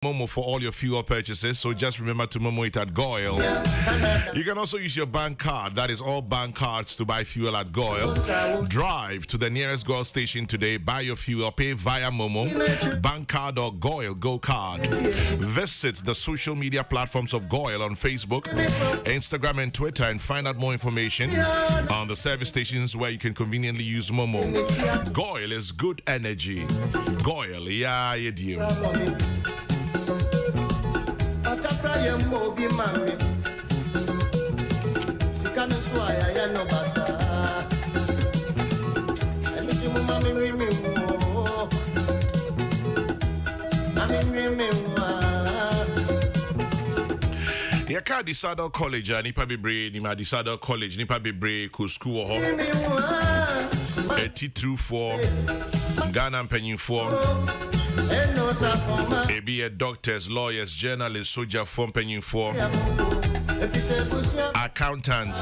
Momo for all your fuel purchases, so just remember to Momo it at Goil. You can also use your bank card, that is all bank cards, to buy fuel at Goil. Drive to the nearest Goil station today, buy your fuel, pay via Momo, bank card or Goil Go Card. Visit the social media platforms of Goil on Facebook, Instagram and Twitter and find out more information on the service stations where you can conveniently use Momo. Goil is good energy. Goil, yeah, you do. Yaka Disado College, Nipa Bebre, Nima Disado College, Nipa Bebre, Kokrokoo ho. Eti through for Ghana Penny for. Maybe doctors, lawyers, journalists, soldier form penny for accountants,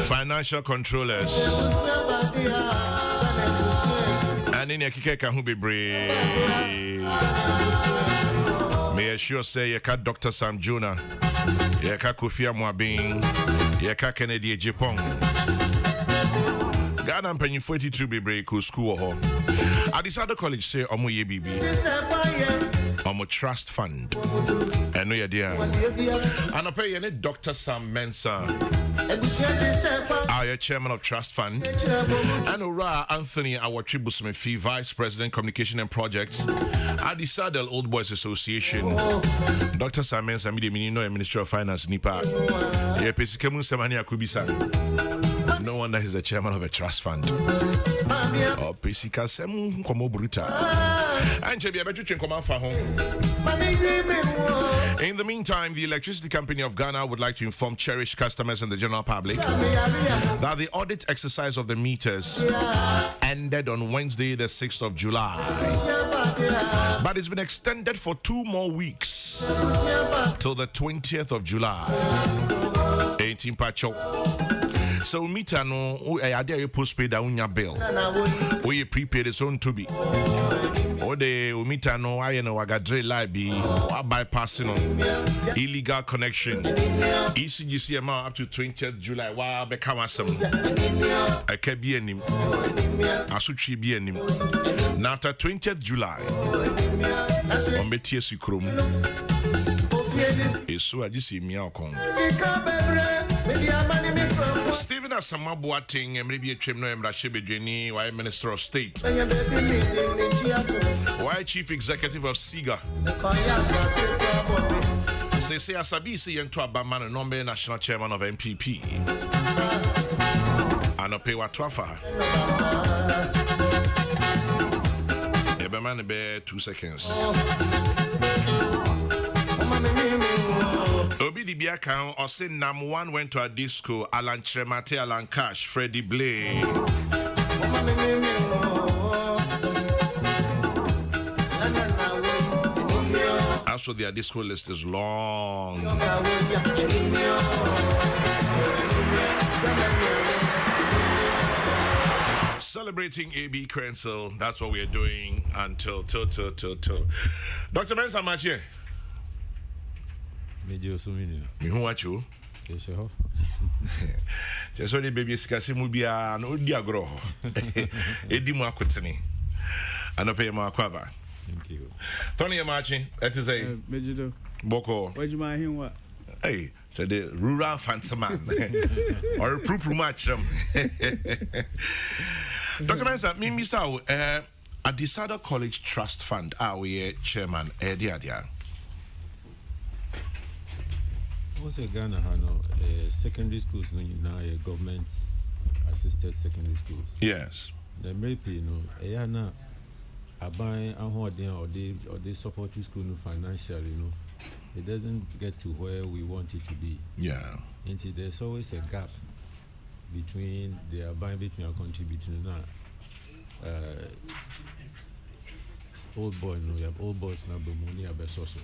financial controllers, and in a kika who be brave. May I sure say you can Dr. Sam Juna, you can Kofi Amwabing, you can Kennedy Japong. Ghana penny 42 be brave Kokrokoo ho. At this other college say Omo ye bibi Omo trust fund and no idea and I pay any Dr. Sam Mensah our chairman of trust fund and Ora Anthony our Tribusme Fee vice president communication and projects at the Saddle Old Boys Association. Dr. Sam Mensah me no minister of finance nipa ye pesikamu semani akubisa. No wonder he's the chairman of a trust fund. Oh, Pesika Sem Komo Bruta. And Chebi, I bet you can come out for home. In the meantime, the Electricity Company of Ghana would like to inform cherished customers and the general public that the audit exercise of the meters ended on Wednesday, the 6th of July. But it's been extended for 2 more weeks till the 20th of July. 18 Pacho. So meter no I dare postpaid unya bill. We prepaid its own to be. Or the meter no I know I got drill libi or bypassing on illegal connection. ECGC amount up to 20th July. Wow, become some. I can be any. I should be any. Now after 20th July, on BTS Chrome. So I just see me out. Stephen Asamabuating and maybe a Chimno and Rashibidrini, why Minister of State, why Chief Executive of SIGA. Say Asabisi and Tuabaman and Nombe National Chairman of MPP. Anopewa Twafa. Eberman be 2 seconds. Obi Dibiaka or say Nam 1 went to a disco, Alan Tremate, Alan Cash, Freddie Blay. Also, their disco list is long. Celebrating AB Crensel, that's what we are doing until till. Dr. Mensah Machi. Me who watch you? Yes, sir. Just only baby skasi mubia no dia gro. Edi mu akotene. Anope mu akwaba. Thank you. Tony Amachi, that is a Mejido. Boko. Where'd you mind him what? Hey, so the rural fancy man. Or a proof match. Dr. Mensah, me misao at the Sada College Trust Fund, our chairman, Edia. Also, Ghana has secondary schools now government assisted secondary schools. Yes. The maybe Ayana Abai or they support school financially, it doesn't get to where we want it to be. Yeah. And there's always a gap between the Abai between our contributing now. Old boys, we have old boys now, but money are best also.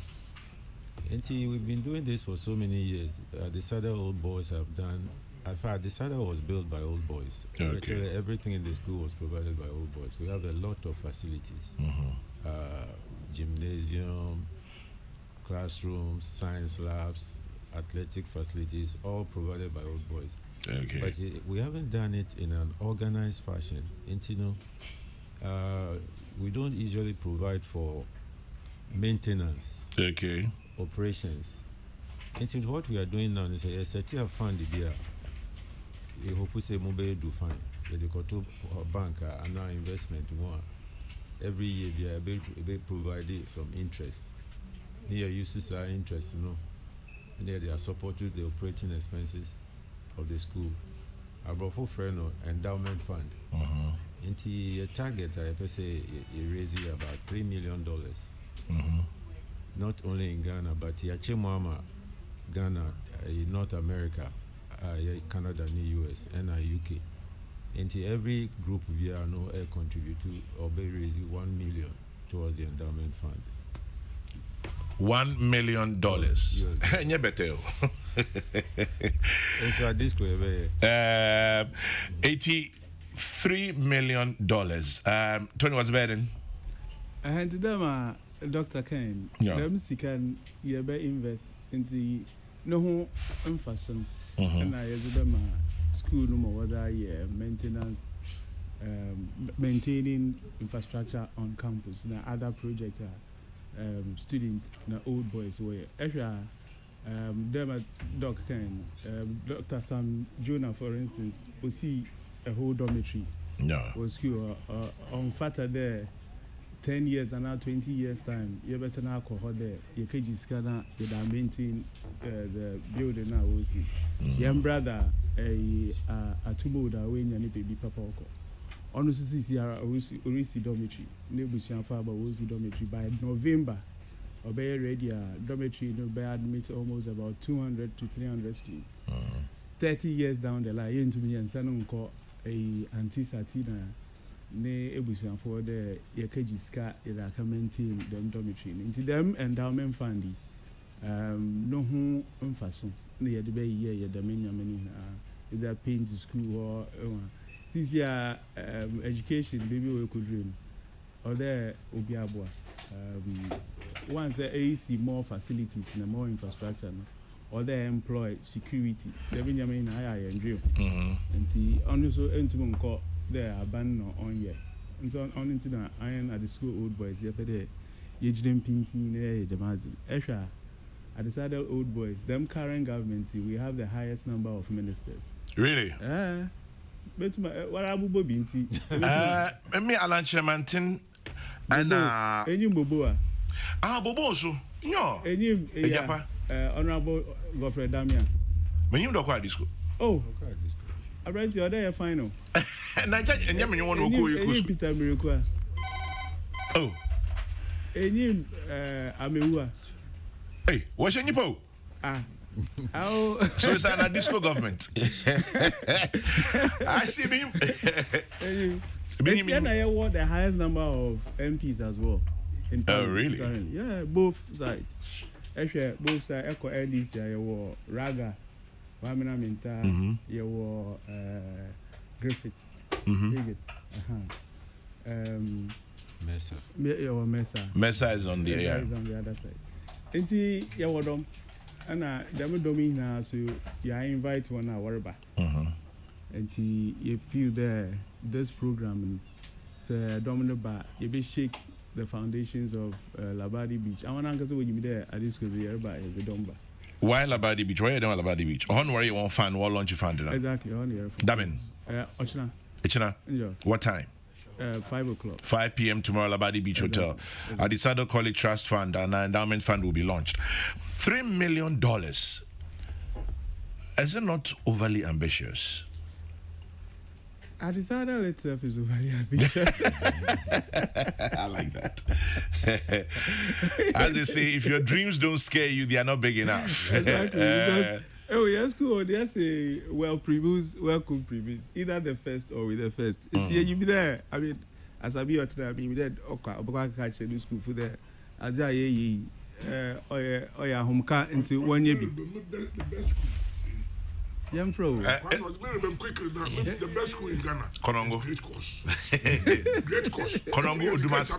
And we've been doing this for so many years. The Sada old boys have done. In fact, the Sada was built by old boys. Okay. Everything in the school was provided by old boys. We have a lot of facilities. Gymnasium, classrooms, science labs, athletic facilities, all provided by Old Boys. Okay. But we haven't done it in an organized fashion. And we don't usually provide for maintenance, Okay. operations. And what we are doing now is a set of fund here. You hope we say mobile do fine. The Kokrokoo bank and our investment more. Every year they are able to provide some interest. Here uses our interest, And they are supporting the operating expenses of the school. About for friend endowment fund. Into a target, I say raising about $3 million. Not only in Ghana, but Yachimama, Ghana, North America, Canada, and US, and UK. Into every group we are contribute to or be raising $1 million towards the endowment fund. $1 million. Yes. $83 million. Tony, what's better? I had to them, Dr. Ken. Them can invest into no fashion. And I had them school no more maintenance, maintaining infrastructure on campus. Now other projects are students, now Old Boys way. Them Dr. Ken, Dr. Sam Jonah, for instance, we see a whole dormitory. No. Was school on Fata there. 10 years and now 20 years time, you better now alcohol there. Your KG scanner, you da maintain the building now. Young brother, a tubo da when you need to be papa. Honestly, see, Orisi dormitory, Nebusian Faber was dormitory by November. Obey ready, dormitory, no bad admit almost about 200 to 300 students. 30 years down the line, to me and Sanon call a anti-satina. Ne ebusian for the Yakeji ska ila maintain them dormitory. Into them endowment fund. No home unfason. Ne the bay ye the many either paying to school or this year education baby we could dream. Or there Obiabwa. Once the AC more facilities and more infrastructure. Or they employ security. The Benjamin I dream. And the also entomon there are banned on yet. And so on into the iron at the school Old Boys yesterday. You didn't pinky the Mazin. Esha, at the side of Old Boys, them current government, we have the highest number of ministers. Really? But what Abu Bobinti? Me Alan Chairman and any Boboa. Bobo, so no. Any Honorable Godfrey Damian. When you don't quite this school. Oh, I read the other final. And you want to go you Peter Miracle. Oh, Any Ameua. Hey, what's your nipple? How so it's a disco government. I see him. Then I want the highest number of MPs as well. Oh, really? Currently. Yeah, both sides. Actually, both sides. Echo NDC, I want Raga, Wamina Minta, you want Griffith. Mesa. Mesa. Mesa is on the air. Is on the other side. Inti yawadom, ana demo domi na so ya invite one hour back. Inti you feel there this program, say domino ba you be shake the foundations of Labadi Beach. I want to say when you there at this school here by the Domba. Why Labadi Beach? Why you doing Labadi Beach? On where you want fan? What launch you fan? Exactly on here. Damin. Ochina. Ochina. What time? 5 o'clock. 5 p.m. tomorrow, Labadi Beach Hotel. At the Sado College Trust Fund and an endowment fund will be launched. $3 million. Is it not overly ambitious? I decided itself is overly ambitious. I like that. As they say, if your dreams don't scare you, they are not big enough. Exactly. Oh, yes, cool. There's a well-produced, well-cooked premise. Either the first or with the first. It's here, you be there. I mean, as I be at the be there. Okay, I'm catch a new school for there. As I hear, home car into 1 year. Yamfro. One was very quickly now. The best school in Ghana. Konongo. Great course. Great course. Konongo Dumas.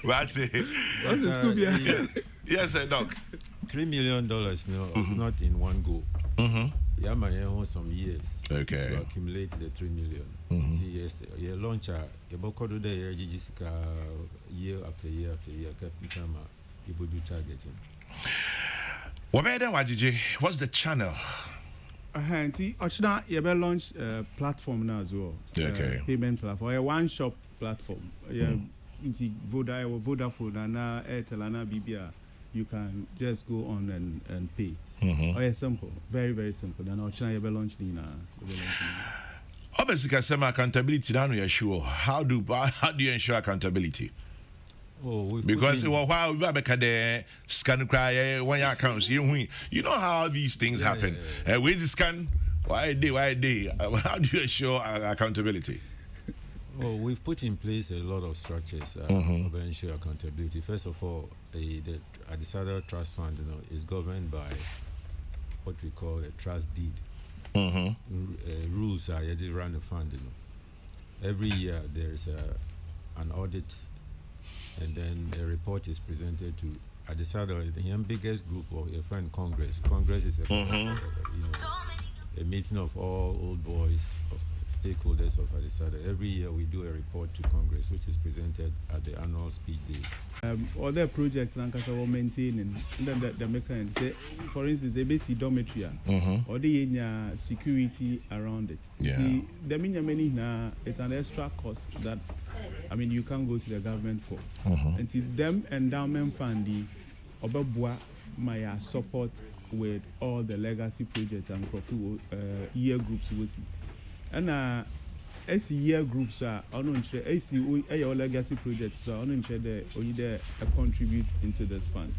That's it. What's the school behind? Yes, Doc. $3 million no, it's not in one go. Yeah, my some years Okay. to accumulate the 3 million. See, yes, you launch a bokodo de year after year after year. People do targeting. What's the channel? Ochina, you better launch a platform now as well. Okay. Payment platform. A one shop platform. Vodafone and Airtel and BBR. You can just go on and pay. Simple, very very simple. Then Ochina, you better launch Obviously, some accountability. Now you're sure. How do you ensure accountability? Because while we make the scan cry when your accounts, you know how these things happen. Where's the scan? Why day? How do you ensure accountability? Well, we've put in place a lot of structures of ensure accountability. First of all, the Adisada Trust Fund, is governed by what we call a trust deed. Rules are to run the fund. Every year there is an audit, and then a report is presented to Adisada, the biggest group of a friend Congress. Congress is a meeting of all old boys, of stakeholders of Adisada. Every year we do a report to Congress, which is presented at the annual speech day. Other projects Lancashire were maintaining, the mechanism. For instance, a basic dormitory, or the security around it. Yeah. The minimum it's an extra cost that you can't go to the government for. And see them endowment fund Obabwa my support with all the legacy projects and year groups we see. And as year groups are on legacy projects, so on only contribute into this fund.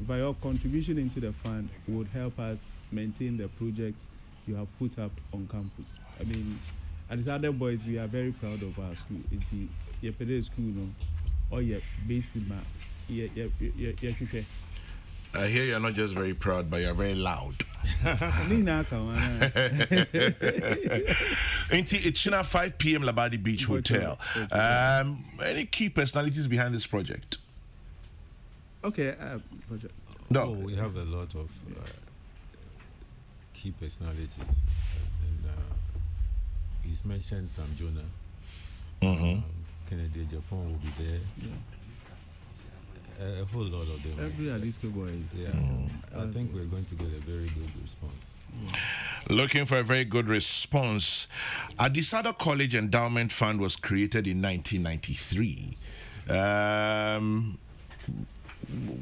By your contribution into the fund would help us maintain the projects you have put up on campus. As other boys, we are very proud of our school. It's the Yepede school, or your basic I hear you're not just very proud, but you're very loud. It's now 5 p.m. Labadi Beach Hotel. Any key personalities behind this project? Okay, project. No, we have a lot of key personalities, and he's mentioned Sam Jonah. Kennedy Japan will be there. A whole lot of them. Every Adisco boys. Yeah, I think we're going to get a very good response. Looking for a very good response. Adisada College Endowment Fund was created in 1993.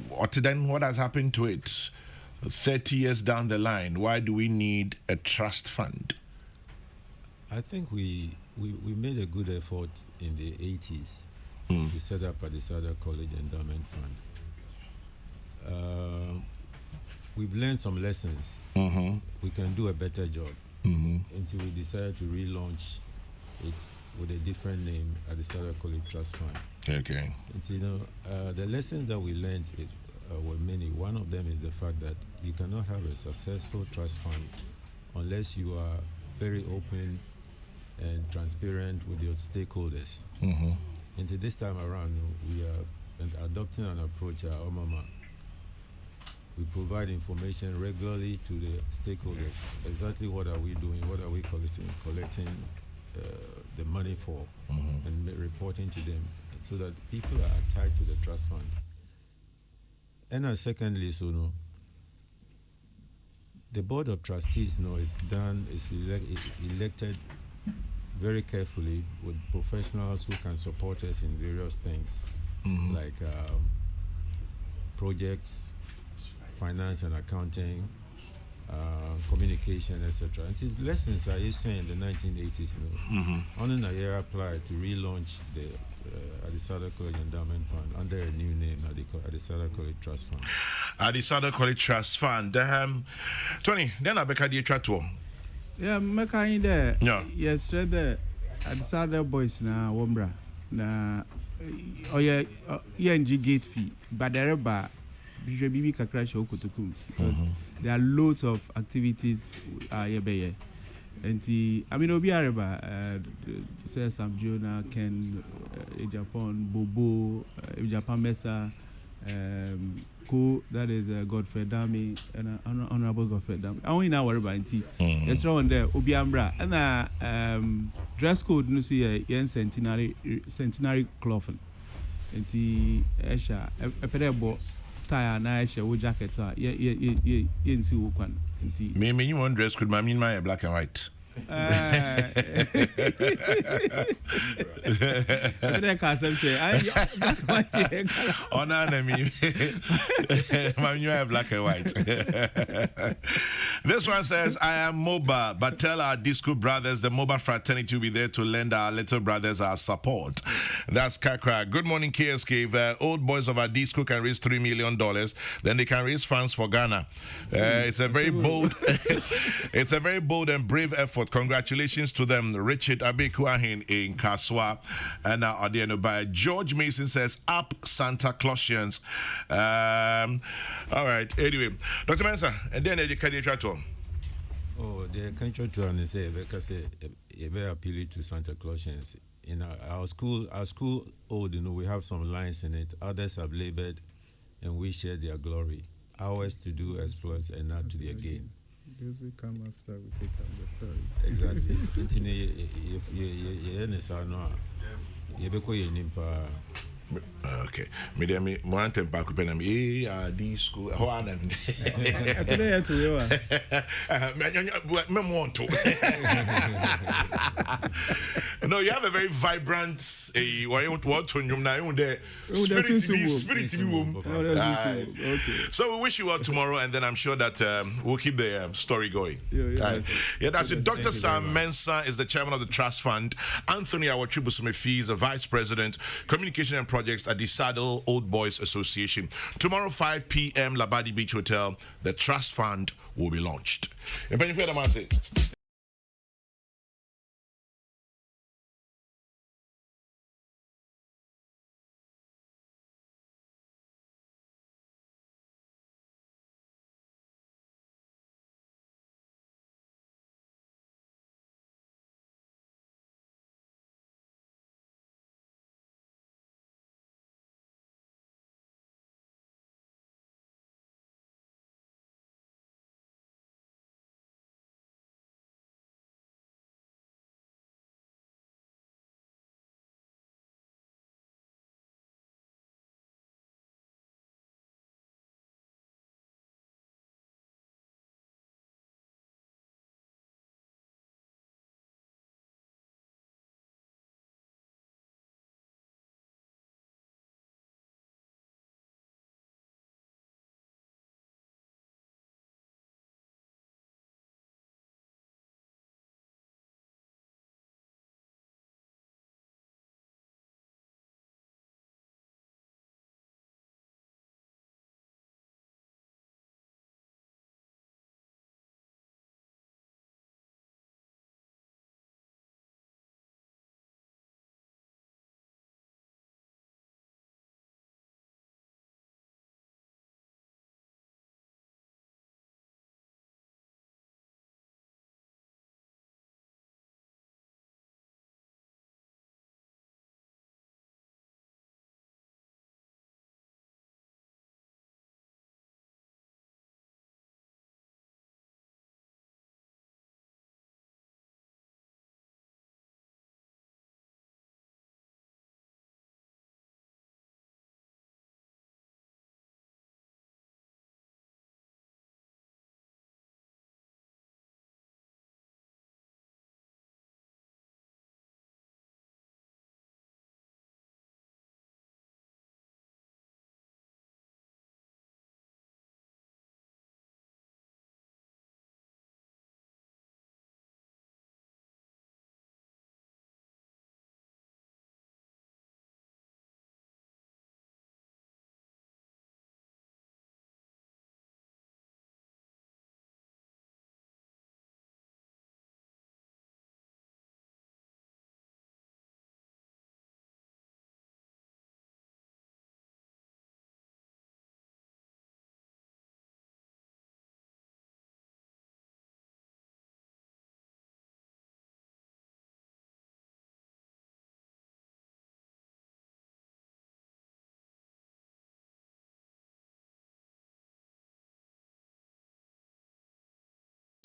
What has happened to it? 30 years down the line, why do we need a trust fund? I think we made a good effort in the 80s to set up Adisada College Endowment Fund. We've learned some lessons. We can do a better job. And so we decided to relaunch it with a different name, Adisada College Trust Fund. Okay. And so, the lessons that we learned were many. One of them is the fact that you cannot have a successful trust fund unless you are very open and transparent with your stakeholders. And so this time around, we are adopting an approach at Omama. We provide information regularly to the stakeholders. Exactly what are we doing? What are we collecting the money for, and reporting to them, so that people are tied to the trust fund. And secondly, the board of trustees, is elected very carefully with professionals who can support us in various things, like projects, finance and accounting, communication, etc. And these lessons are issued in the 1980s. On a year applied to relaunch the Adisada College Endowment Fund under a new name, Adisada College Trust Fund. Adisada College Trust Fund. Tony, then I beca di chatwo. Yeah, meka there. Yeah. Yes, the Adisada boys na wombra na oye ENG gate fee, but there bibi kakra show Kokrokoo because there are loads of activities and I mean obi areba say Sam Jonah Ken Japan Bobo Japan Mesa that is Godfrey Dami and Honorable Godfrey Dami. I only know what about it. Yes, around there obi ambra and dress code no see centenary clothing. And Esha a pedal tire na Esha wo jacket ye see wo kwan. Me you want dress code, I mean my black and white. I can't say Oh no, me. You have black and white. This one says, I am MOBA, but tell our disco brothers the MOBA fraternity will be there to lend our little brothers our support. That's Kakra. Good morning, KSK. If old boys of our disco can raise $3 million, then they can raise funds for Ghana. It's a very bold it's a very bold and brave effort. Congratulations to them. Richard Abekuahin in Kaswa. And now by George Mason says, up Santa Clausians. All right. Anyway, Dr. Mensa, and then the candidate to. Oh, the country to say because you better appeal to Santa Clausians. In our school, old, we have some lines in it. Others have labored, and we share their glory. Ours to do exploits and not to their gain. Those will come after we take up the story. Exactly. Okay. Me want them back with me. This school. How are them? Me want to. No, you have a very vibrant. What to you now? Spirit. Okay. So we wish you well tomorrow, and then I'm sure that we'll keep the story going. Yeah, that's it. Dr. Sam Mensah is the chairman of the Trust Fund. Anthony Awatri is the vice president, communication and projects at the Saddle Old Boys Association. Tomorrow, 5 p.m., Labadi Beach Hotel, the Trust Fund will be launched.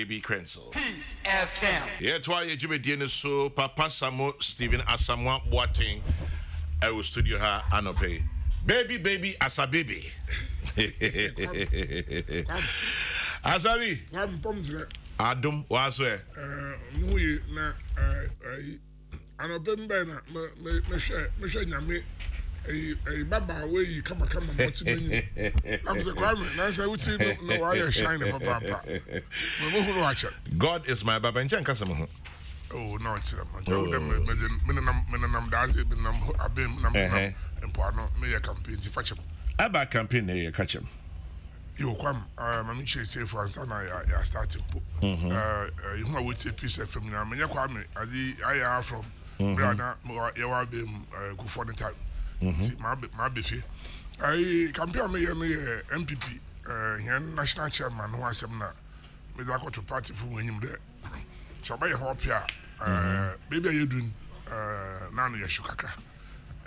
Baby Crensel. Peace FM. Yeah, try you Jimmy so Papa Samo Stephen Asamoah Boateng. I will studio her anope. Baby, as a baby. Asabi. I'm pumped. Adam was where? Muye na anobembe na me share nyame baba we kama moti menu. I'm say kwame na say wuti no why shine papa. Me mo hu no acha. God is my baba nchen kasa mo. Oh no it's them. Me nam daze me nam abem nam empo no me ya campaign ti fachem. Aba campaign na ye kachem. You come, I'm say for Ansana, ya starting. You know, we take piece of film now. Many Kwame, I are from Brana, you are being good for the time. My biffy. I compare me MPP, here national chairman who has not made a to party for when him there. So by hope here, maybe you doing Nano Yashukaka.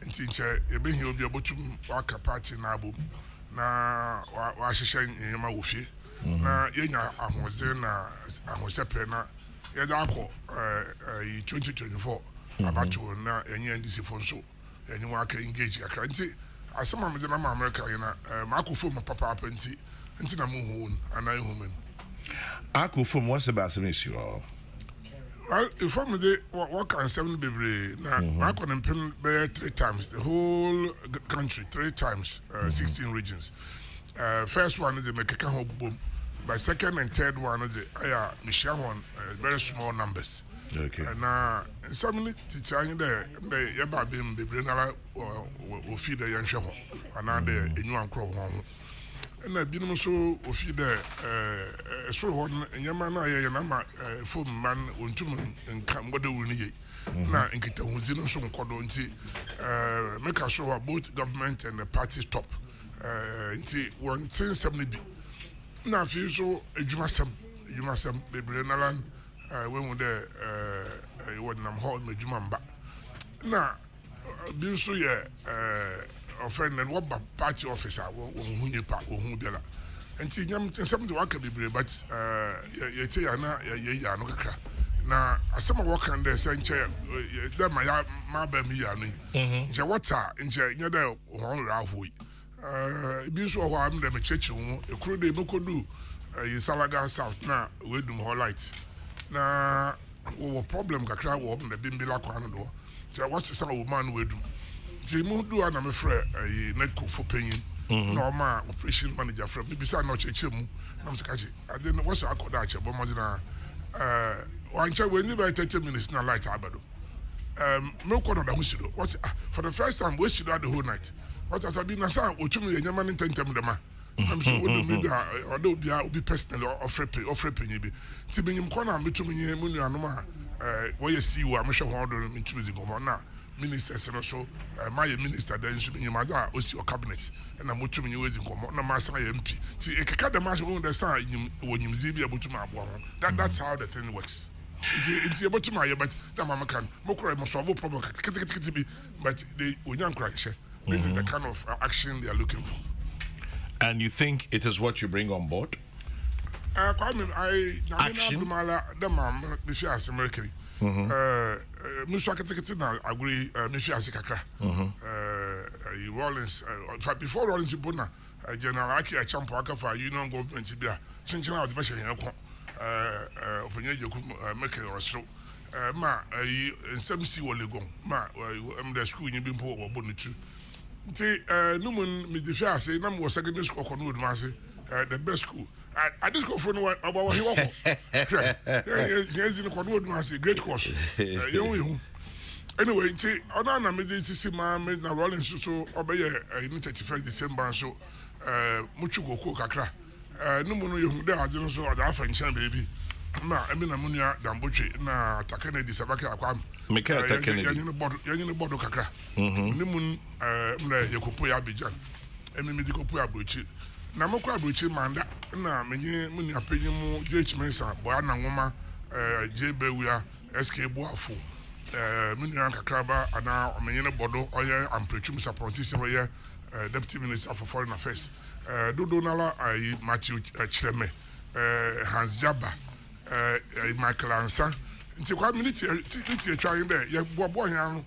And since you been here, be able to work a party now. Na wahyehyɛ nyema wo fie na yenya ahoze na ahosepe na yɛda akɔ 2024 abato na yenye ndisi fo nso yenye wa ka engage kakra nti asema me na America yena makofo ma papa nti na mu hu ana human akofo mo se ba asem isi o. Well, if I'm the what can 7 baby now, I can pin there 3 times the whole country 3 times, 16 regions. First one is the Mekeka Hope Boom. By second and third one is the Michelle one, very small numbers. Okay. And some teaching there, they yaba bim the Brenala will feed the young show, and now they in one crow home. And I've been so feed there, so one and Yamana Yanama, full man, Untum and Cambodia Winnie. Now, in Kita Huzino, some Codonti, make us show both government and the party stop. Inti 170. Now, if you so, you must have the Brenalan, when we there, when I'm home, Jumamba. Now, being so, offend and what party officer who you pack or who dela. And see, something to work a bit, but you tell ya no kaka. Now, as some work on the same chair, that my baby, and water, and you're there, one rahui. Being so, I'm the church, a crew de Bokodu, Salaga South now, we do more light. Now, what problem Kakra will open the Bimbila Kwanado. So, what's the son of man will do? The Mudu and I'm afraid a netco for paying. No, my operation manager from me beside no church. I'm saying, I didn't know what's I called that. But Mazina, one child when you buy 30 minutes, not like Abado. No corner that we should do. What's for the first time, we should do the whole night. What has been a son, or to me, a man in 10 times the man. I'm sure although they will be personally or frapping you be. Tipping him corner, me to me, Munyanoma, where you see what I'm sure how to me choosing on now. Ministers and also my minister then should be in my was your cabinet and I'm watching you waiting come on my MP. See, a cat the mass won't understand when you see able to my that's how the thing works. It's able to my but the mama can mokra must solve a problem, but they will young crash. This is the kind of action they are looking for. And you think it is what you bring on board? Action. The mom, the Fias American. Mr. Katikina agree, Mifiasi Kakra. Rollins, before Rollins, you put General Aki, a champ worker for Union Government to be a changing out the mission. Open your make or so. Ma, in some sea will go. Ma, I'm the school in Bimpo or Bonitu. Numun, Mr. Fiasi, number was secondary school, the best school. I just go for no one about what he walked. Yes, in the Quadwood Massey, great course. Anyway, on a medicine, made na rolling so obey a 31st December, so Muchugo Kakra. No mono, you there, I don't know, the Afghan baby. Ma, I mean, Amunia, Dambuchi, na Takane, the Sabaka, Mika, Yanin Bodo Kakra. Nimun, Yakupoya Bijan, and the medical Puya na mokwa abrochi manda na menye muni apenye mu JH Mensa bo ana nwoma JBWia SK Boafo muni ankakraba ana menye ne bodo oye amprechum support system oye deputy minister for foreign affairs dodo nala ai Matthew Chireme Hans Jaba Michael Ansa nti kwa minute ti twa yin there ye bobo yan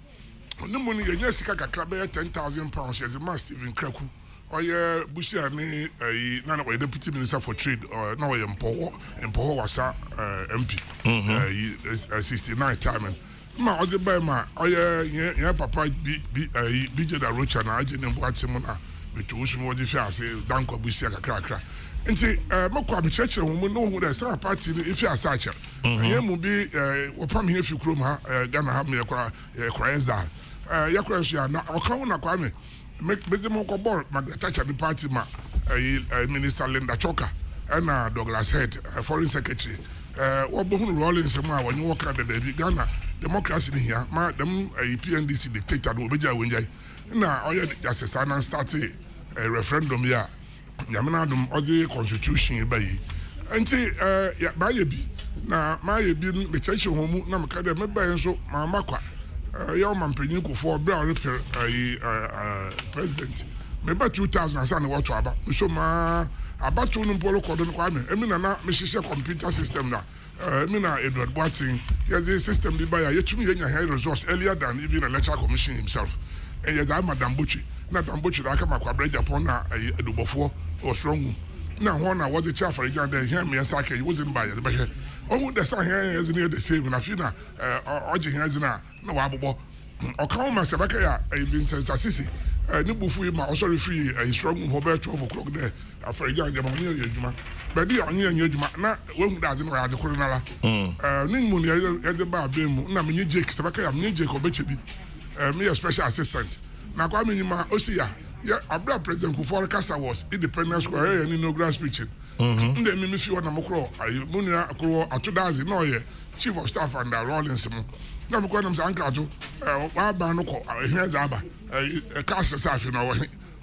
no money ye nya sika kakra be 10,000 pounds ye ma Stephen Kraku oye busia ni na we deputy minister for trade na we empower wasa MP 69 time ma oje ba ma oye ye papa BJ da Rocha na aje ne mboate mu na betu usum oje fi ase danko busia kakra nti makwa me church mu no hu da sa party ni ifi asacha ye mu bi opam he fi krom ha Ghana ha me kwa eza yakura so ya na okawo na kwa me mo ko ball magatacha the party ma minister Linda Choka and Douglas Head foreign secretary wo bo hu Rollins mu a wonye work at the Ghana democracy ni here ma dem PNDC dictator no obeja wenjai na oye justice and start a referendum ya yamina dum odi constitution ba yi nti ya ba ye bi na ma ye bi me cheche ho mu na me ka de me ba enso ma makwa ya man panyin kofo bra repair president me ba 2000 asa na wato aba so ma abato no polo kodo no kwa me emi na me hihye computer system na emi na Edward Boating ya the system bi ba ya yetumi yenya high resource earlier than even electoral commission himself ya da Madam Buchi na Dambuchi da aka makwa bra Japan na edubofo o strong na ho na what the chair for again there here me sake he wasn't by the behe oh the say here is near the same na fina oje here na wa bobo o kan ma se baka ya Vincent Assisi ni bufu ma o sorry free strong ho be 12 o'clock there after again jama ni ejuma but di onye enye ejuma na we hu da ze na ya de koro na la ni mu ni ya de ba be mu na me nye Jake se baka ya me Jake obechebi me special assistant na kwa me nyima osia yeah, Abra President Kufuor Kasa was Independence Square and inaugural speech. Nde me fi wona mokro munia akro atodazi no ye chief of staff and Rollins mu. Na me ko nam sanka to wa ba no ko ehia za aba Kasa safi no we.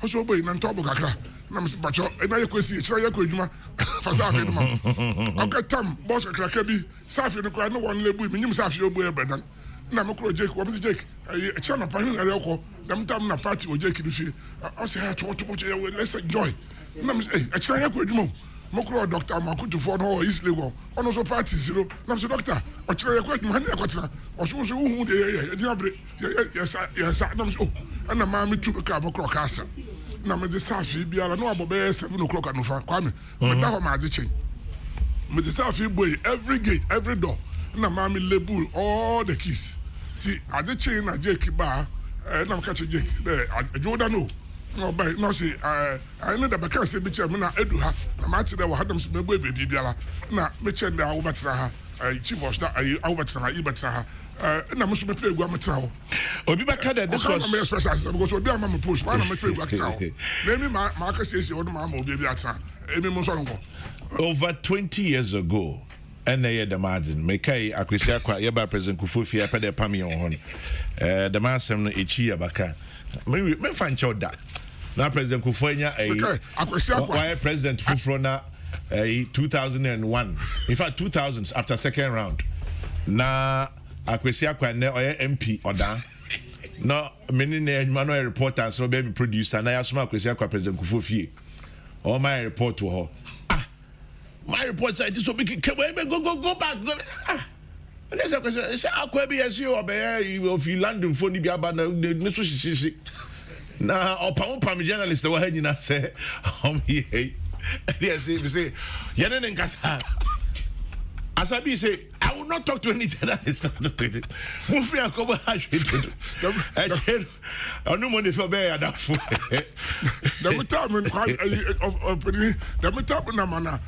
Oso boy na ntobo kakra. Na me bacho na ye kwesi kira ye ko adwuma fa safi no ma. Okatam boss kakra ka bi safi no ko no won lebu me nyim safi obo e bedan. Na me kro Jake wo me Jake chama pa hin na ko them time na party o Jake fi I say let's enjoy na me eh actually ya ko adwuma mo kro doctor Makutu for no is legal ono so party zero na so doctor o kire ya ko adwuma na ko tena o so so hu de ye di abre yes na me oh na ma me tu ka mo kro Kasa na me say safi biara no abobe 7 o'clock no fa kwa me da ho ma ze chen me say safi boy every gate every door na ma me label all the keys ti ade chen na Jake ba na mkache Jake Jordan no by no say I know the baka say biche me na edu ha na mati de wa hadam se mebo bebi biala na me chen da awobatra ha chief of staff awobatra ha ibatra ha na muso me play gua matra ho obi baka de this was me special because obi am me push ma na me play gua tra ho na me ma aka say say odo ma obi bi atra emi mo so nko over 20 years ago and they the margin make akwesi akwa ye ba president Kufuor ya pede pam ye ho the man sem no echi ya baka me fan chow da na president Kufuor nya akwesi akwa why president Fufuor na 2001 in fact 2000s after second round na akwesi akwa ne oye MP oda no many ne no reporters no be producer na ya soma akwesi akwa president Kufuor fie all my report to her. My report said this will be go back. Let's say Akwebi as you obey if you land in phone biaba na so shishi. Na opa journalist wa hanyina say here. Yes say yene nkasa. Asabi say I will not talk to any journalist. Move free and come hash it. Onu mo ne fe be ya dafo. The time na mana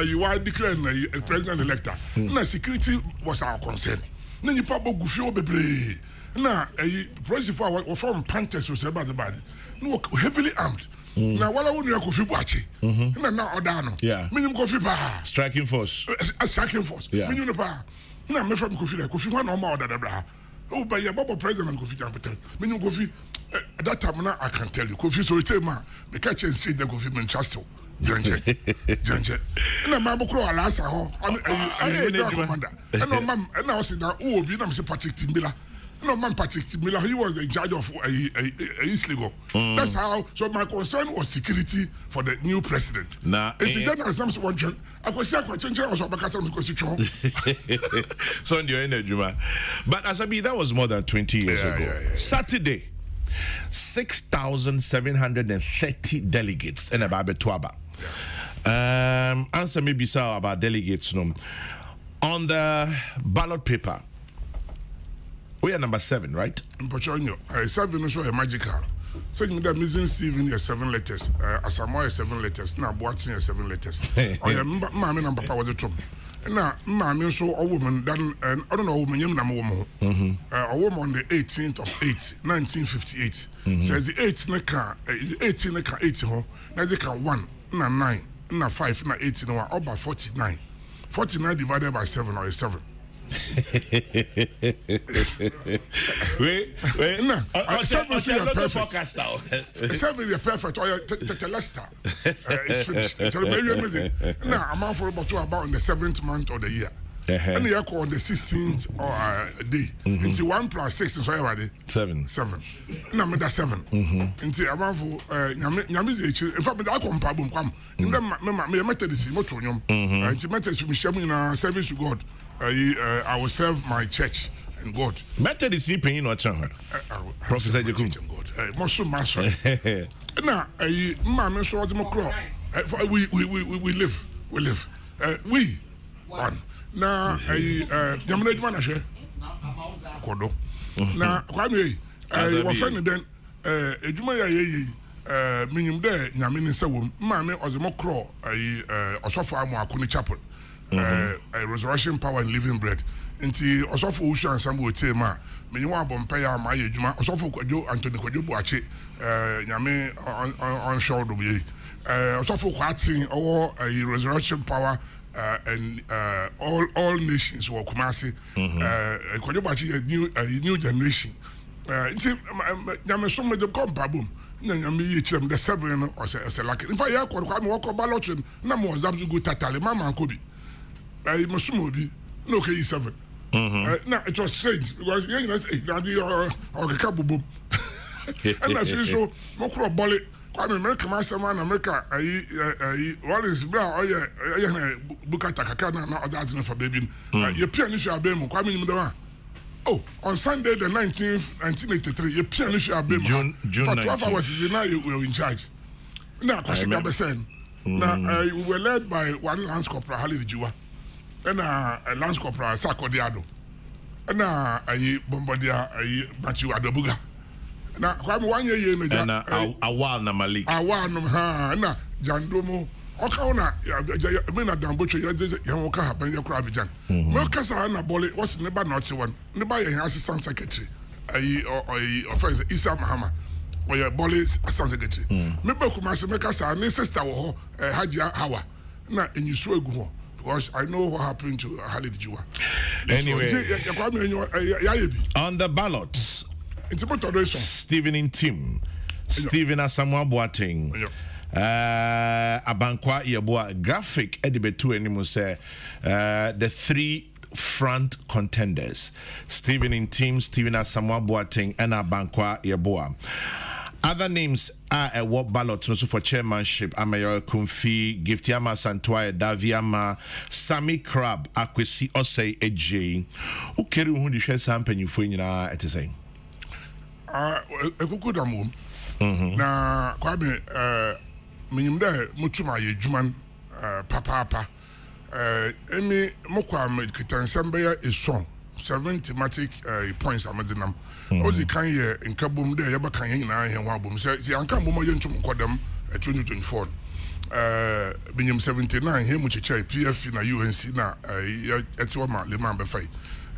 you are declaring a president elector. Na security was our concern. Na ni pa bogufi obebre. Na president for from Panthers was about the body. No heavily armed. Na wala wonu ya kofi buachi. Na oda no. Minim kofi pa. Striking force. Striking force. Minim pa. Na me from kofi one no more da bra. Oh, by your Bobo President Kofi Jampetel. Minim Kofi at that time now I can tell you. Kofi so tell ma me catch and see the Kofi Manchester. Janje. Na ma bokro alasa ho. I commander. And no mam and now say na o obi na me say Patrick Timbila. No, man, Patrick Miller, he was in charge of East Lagos. That's how. So my concern was security for the new president. Nah, it's general Samson one. I could say I could change also because I'm so in the end, but as I be, that was more than 20 years ago. Saturday, 6,730 delegates in Ababe Tuaba. Answer maybe so about delegates. No, on the ballot paper. We are number 7, right? Mpochonyo, 7 is so magical. Saying that missing Stephen is 7 letters, Asamoah is 7 letters, now Boatin is 7 letters. Oh, yeah, Mammy and Papa was the top. Now, Mammy so a woman done, and I don't know, woman, a woman on the 18th of 8, 1958. Says the 8th neka, 18 neka 80 ho, now they can 1, 9, 5, 18, or about 49. 49 divided by 7 or 7. Wait. No, 7 is perfect. perfect. 7 is perfect. Or Leicester is finished. Now I'm out for about in the 7th month of the year. And the call on the 16th or day. Into 1 + 6 is already 7. Now I'm at 7. Into I'm out for Yamiz. In fact, I come Pabum come. In the Methodist Motronium. Into Methodist service to God. I will serve my church and God. Method is paying no chance. Professor Jacob. Most master. Now, man, so we live. We one. Now, Yamanage manager. Kodo. Now, Kwame, was friend then. Ejumaya minim there. Yamini sawum. Mame ozimokro. Osofa amu akuni chapel. Resurrection power and living bread. Nti osofo ushu ansam wo tema me nwa abompa ya ma yedwuma osofo kwadwo Anthony kwadwo buache nyame on show do ye osofo kwatin owo resurrection power and all nations wo kumase kwadwo buache new generation nti nyame so me de kompa bom nyame yi chirem the 7 or say like in fact ya kwa me wako ballot na mo zabzu go tatale mama ankobi Musumobi, no K7. Now it was strange because you say, Daddy or Kabubu. And I feel so, Mokro Bolly, Kwame America, Master Man, America, what is brown, oh yeah, Bukata Kakana, not that's for baby. Your pianist shall be Kwame Mudama. Oh, on Sunday the 19th, 1983, your pianist shall be June for 12 hours, now you were in charge. Now, Kwame saying, now we were led by one Lance Corporal, Hali Jua. And Lance Corporal Sako Diado. And Bombardier Matthew Adobuga. Now, Kwame 1 year, and Awal na Malik. Awal no ha na Jandomo. Okauna, Mina Dambucho, Yamoka happen your crab jang. Mokasa na Bolly was never not one. Never assistant secretary. Offense Isa Mahama. Or your Bolly's assistant secretary. Maybe Kumasa Mekasa, and sister or Hajia Hawa. Na in you swear go. Because I know what happened to Halid Jua. Anyway, on the ballots, Stephen in Tim, Stephen Asamoah Boateng, Abankwa Yeboah, graphic Edibetu anymore say the 3 front contenders, Stephen in Tim, Stephen Asamoah Boateng, and Abankwa Yeboah. Other names are a what ballot also for chairmanship. Amayor Kumfi, Giftiama Santoya, Daviama, Sami Crab, Akwesi Osei Eji. Who carry who the share sample you for in at the same? Kukudamu. Na Kwame, Minimda, Mutuma, Juman, Papa. Any Mokwam, Kitansambaya is strong. 7 thematic points amadinam ozi kan ye nkabom de ye baka yen na hen wabom se yanka mom yentum kodam 2024 binyem 79 he mu cheche PFP na UNC na etiwa ma le man be fai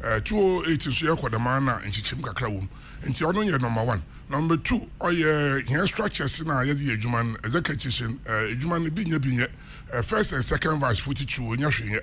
208 so ye kodam na nchichim kakra wom nti ono ye number 1 number 2 oye here structures na ye di adwuman execution adwuman bi nya first and second vice 42 onya hwe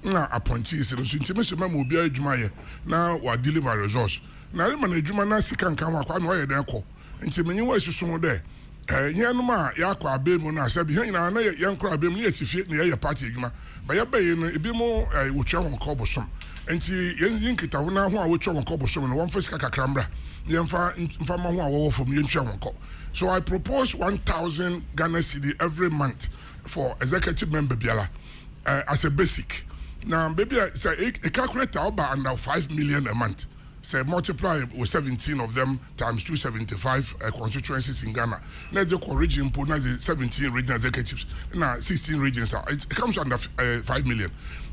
na appointees so intimacy memo obi adwuma ye na wa deliver results na re man adwuma na sika nkan wa kwa na ye den ko nti menyi wa susu de here no ma ya kwa abemu na sabi he na na ye nkora abemu ne atifie na ye party adwuma ba ye be ye no ebi mo wotwa hon ko bosom enti yen kita ho na ho a wotwa won ko bosom no won fa sika kakrambra yemfa mfa ma ho a wo fom yentwa won ko. So I propose 1,000 Ghana cedi every month for executive member biala as a basic. Now baby say a calculator about under 5 million a month. Say multiply with 17 of them times 275 constituencies in Ghana. Let's say region put 17 region executives. Now 16 regions. It comes under 5 million.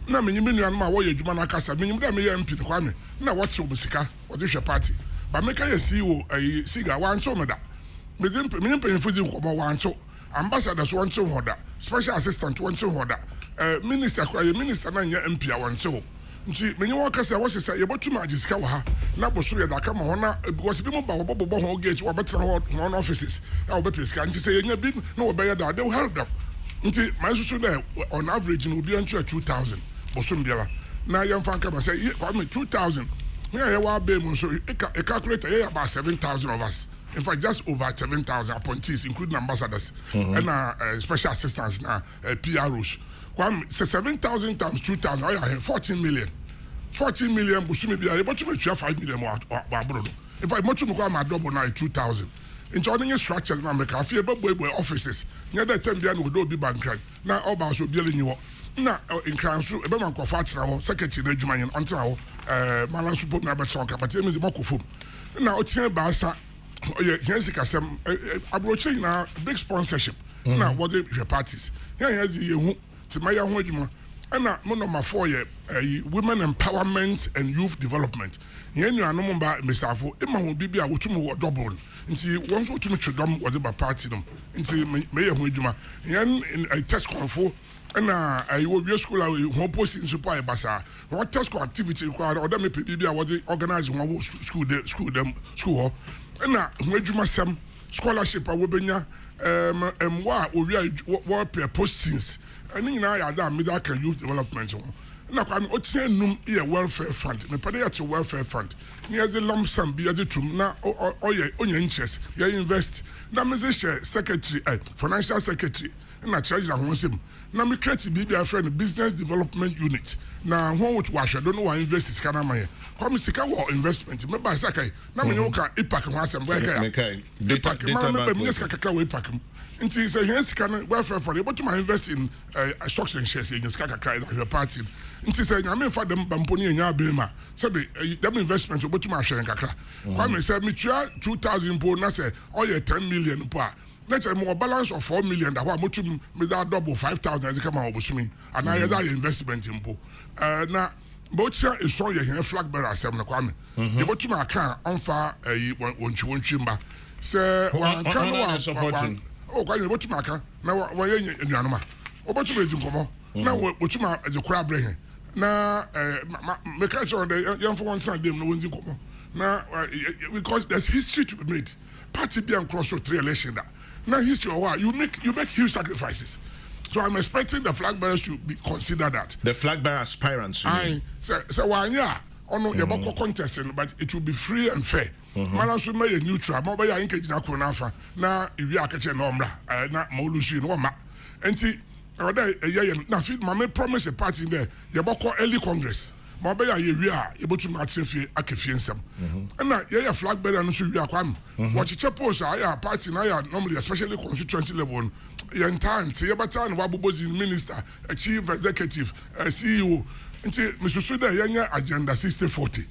Now many million ma wo ye djuma na kasa many me MP kwa me. Now what's your musika? What is your party? But make a CEO a siga one so me da. Me pay for the one so ambassadors want to order, special assistant want to order. Minister kwa minister na nya MP a want so. Nti menye waka say what say you botu magisika wa ha na boso ye da kama ho na because bi mo ba bo ho gate wa betra ho offices na wo be pesika nti say nya bi na wo be ya da they will help them. Nti my susu na on average no bi antu 2,000 boso mbiala na ye mfa kama say kwa me 2,000 me ya wa be mo so e calculate ye about 7,000 of us. In fact, just over 7,000 appointees, including ambassadors and special assistants now, PROs. 7,000 times 2,000, 14 million. 14 million, Busumi be able to make 5 million more. In fact, much more my double now 2,000. In joining structures, now make a few offices. Near that time, they would be bankrupt. Now, all about so dealing you. Now, in Cransu, a Beman Kofatra, Secretary Juman, until Malan support me about Sonka, but it is Mokofum. Now, it's here by here's the approaching now big sponsorship. Now, what the parties? Here's the to my young woman. And now, number 4 year women empowerment and youth development. Here, you are no more by Mr. Afo. Emma will be a woman double. And see, once what to make sure them was about party them. And see, Mayor Hujuma. In a test control. And I will be a school who posting supply basa. What test activity required or them PBB was organizing one school. And now, when some scholarship, I will be and what postings. And then I had middle can youth development. Now, I'm obtaining a welfare fund, the pediatric welfare fund. Near the lump sum be as a tomb now, or your interest, you invest. Now, Mr. Secretary, Financial Secretary, and I charge him. Now, me create BBI friend business development unit. Now, one which wash, I don't know why invest is Kanamaya. Come see our investment. Maybe I say, now me you can impact once and break. Impact. Remember, me just kaka impact. Until say yes, can welfare for you, but to invest in stocks and shares in Skaka your party. Until say, I mean for them Bamponi and Yabema. So them investment, but to my share and Kaka. Come say me 2,000 pounds. I say, oh yeah, 10 million per. Let's say more balance of 4 million. That much me that double 5,000 as come out with me. And I had investment in po. Now, both here is so you flag bearer assembly kwame. The bottom account on far one chimba. Say one can oh, kwame bottom account. Now why you in Yanoma? Oh, bottom is in Como. Now bottom as a crab brain. Now make sure the young for one son them no one's in Como. Now because there's history to be made. Party be and cross 3 election that. Now history or what you make huge sacrifices. So I'm expecting the flag bearers to be consider that. The flag bearer aspirants. So one year on your contesting, but it will be free and fair. Man also make a neutral. Mobile engage na kunafa. Na if you are catching number, na molushi no ma. Enti na fit mama promise a party there. You early Congress. Mobile you are able to match if you nsem. And now yeah flag bearer no so we are kwam. What you post a party na normally especially constituency level. Your time, Tiabatan, Wabubozi minister, a chief executive, a CEO. Until Mr. Suda Yanya agenda 60-40.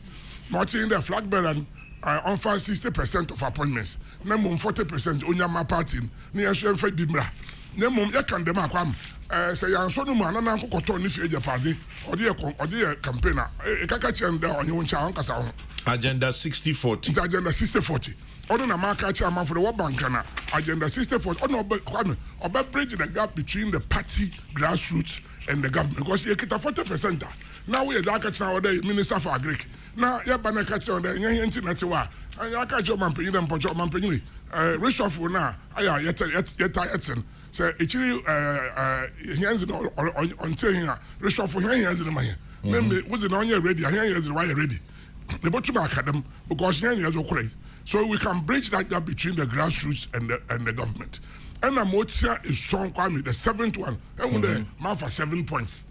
Not in the flag bearer on 60% of appointments. Namum 40% on your party, near Shenfe Dimra. Namum Yakan Demaquam. Say, I'm so no man, and Uncle Cotton if you're party, or dear campaigner. A Kakachan there on your own Chankasa. Agenda 60-40. Agenda 60-40. Other than market chairman for the World Bank, agenda 64. Or bridge the gap between the party grassroots and the government because you get a 40%. Now we are that nowadays minister for agri. Now you are catch on the internet. And you catch your man paying them for your man paying. Reshuffle now. I yet so actually hands on saying reshuffle hands in the money. Maybe what's the on you ready? Hands why you ready. The bottom back at them because hands are okay. So we can bridge that gap between the grassroots and the government. And Amotia is strong, the 7th one. And with the man for 7 points.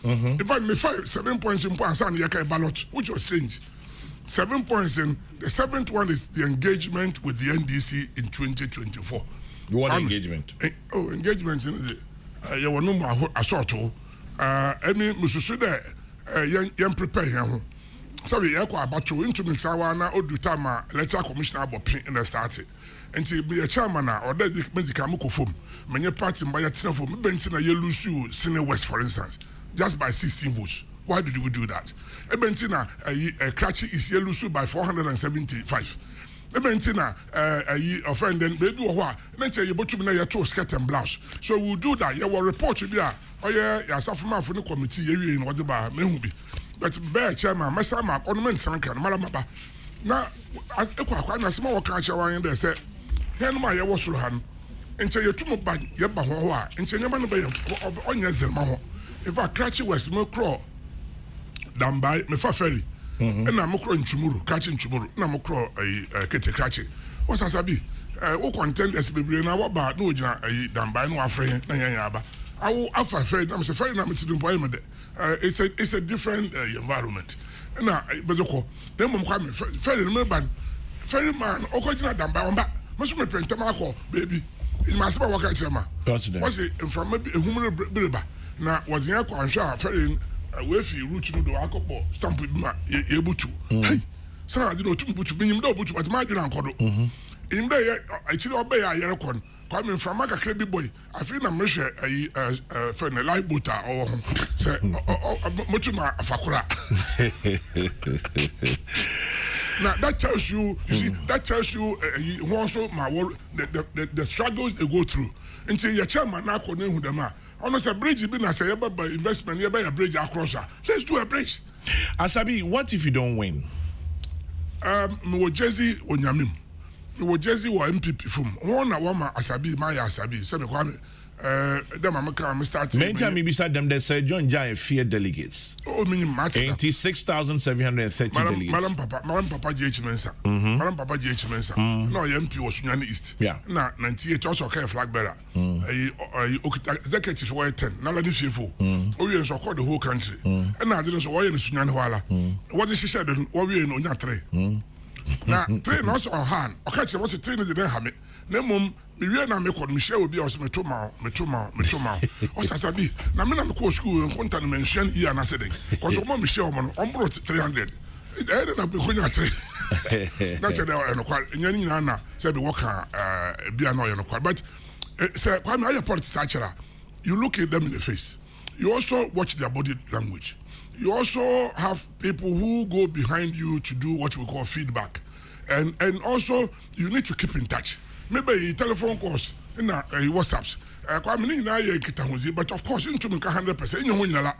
In fact, me 7 points in Pansan Yaka ballot, which was strange. 7 points in the 7th one is the engagement with the NDC in 2024. What engagement? Engagement in the you were no more assault. Any Mususu there, young prepare him. Sorry, Yako about to into Mixawana or Dutama, electoral commissioner about paint in the started. And to be a chairman or that Mexicamuko form. Many parties by a tenor for Benton and Yelusu, Senior West, for instance, just by 16 votes. Why did we do that? Bentina, a Kratchy is Yelusu by 475. Bentina, a offended, baby, or what? Then you put to your toe skirt and blouse. So we'll do that. You will report to be a, oh yeah, a Safama for the committee, you in whatever, maybe. But bear chairman, my son, ornaments, and Malamaba. Now, I quite a small catcher in there said, Henma, I was Ruhan. Until you took back Yabahoa, and Chenaman Bay on your Zelmaho. If I catch you was no crow, down by Mefa Ferry, and I'm crowing Chumuru, catching Chumuru, Namokro, a Kete Cratchy. What's Asabi? Oh, content as be bring our bar, no, down by no afraid, Nayaba. I will after afraid, I'm so afraid I'm to do employment. It's a different environment. Now, but the then I'm coming, ferry man, Okajina down by one back. Must be Pentamako, baby. In my small work at Jama. Was it from maybe a human briba? Now, was the Aqua and Shah ferrying a wavy route to the alcohol, stamp with my able to. Hey, so I did not put to be no but my grand uncle. In there, I chill obey a yearcon. Coming from Maka Crabby boy, I feel I'm measure a friend a light butter or say, Mutuma Fakura. Now that tells you, see, that tells you also my world, the struggles they go through. Until your chairman now connect with them. Almost a bridge been as a investment, you buy a bridge across. Let's do a bridge. Asabi, what if you don't win? No Jersey or Yamim. No Jersey or MPP from one Wama Asabi, my Asabi, Sabi Kwame. Them I'm starting. Many times beside them, they say John Jay fear delegates. Oh, meaning 86,730 delegates. Madam Papa GH Mensa. Madam Papa GH Mensa. No, MP was Sunyani East. Yeah. Now, 98 also kind of flag bearer. Executive for 10. Now, let me fearful. Oh, we so called the whole country. And now, there's a way in Sunyani Wala. What is she said? What we in Onya 3. Now, 3 also on hand. Okay, what's the 3 is the Hamid. Nemum, Miriam and Mekon Michelle will be also Metoma. What's Asabi? Now, I'm go school and content mention here and I said, because of Michelle on brought 300. It ended up being 3. That's a Nana said the worker be annoying. But, sir, I'm a politics. You look at them in the face. You also watch their body language. You also have people who go behind you to do what we call feedback. And also, you need to keep in touch. Maybe telephone calls, WhatsApps. But of course, into 100%.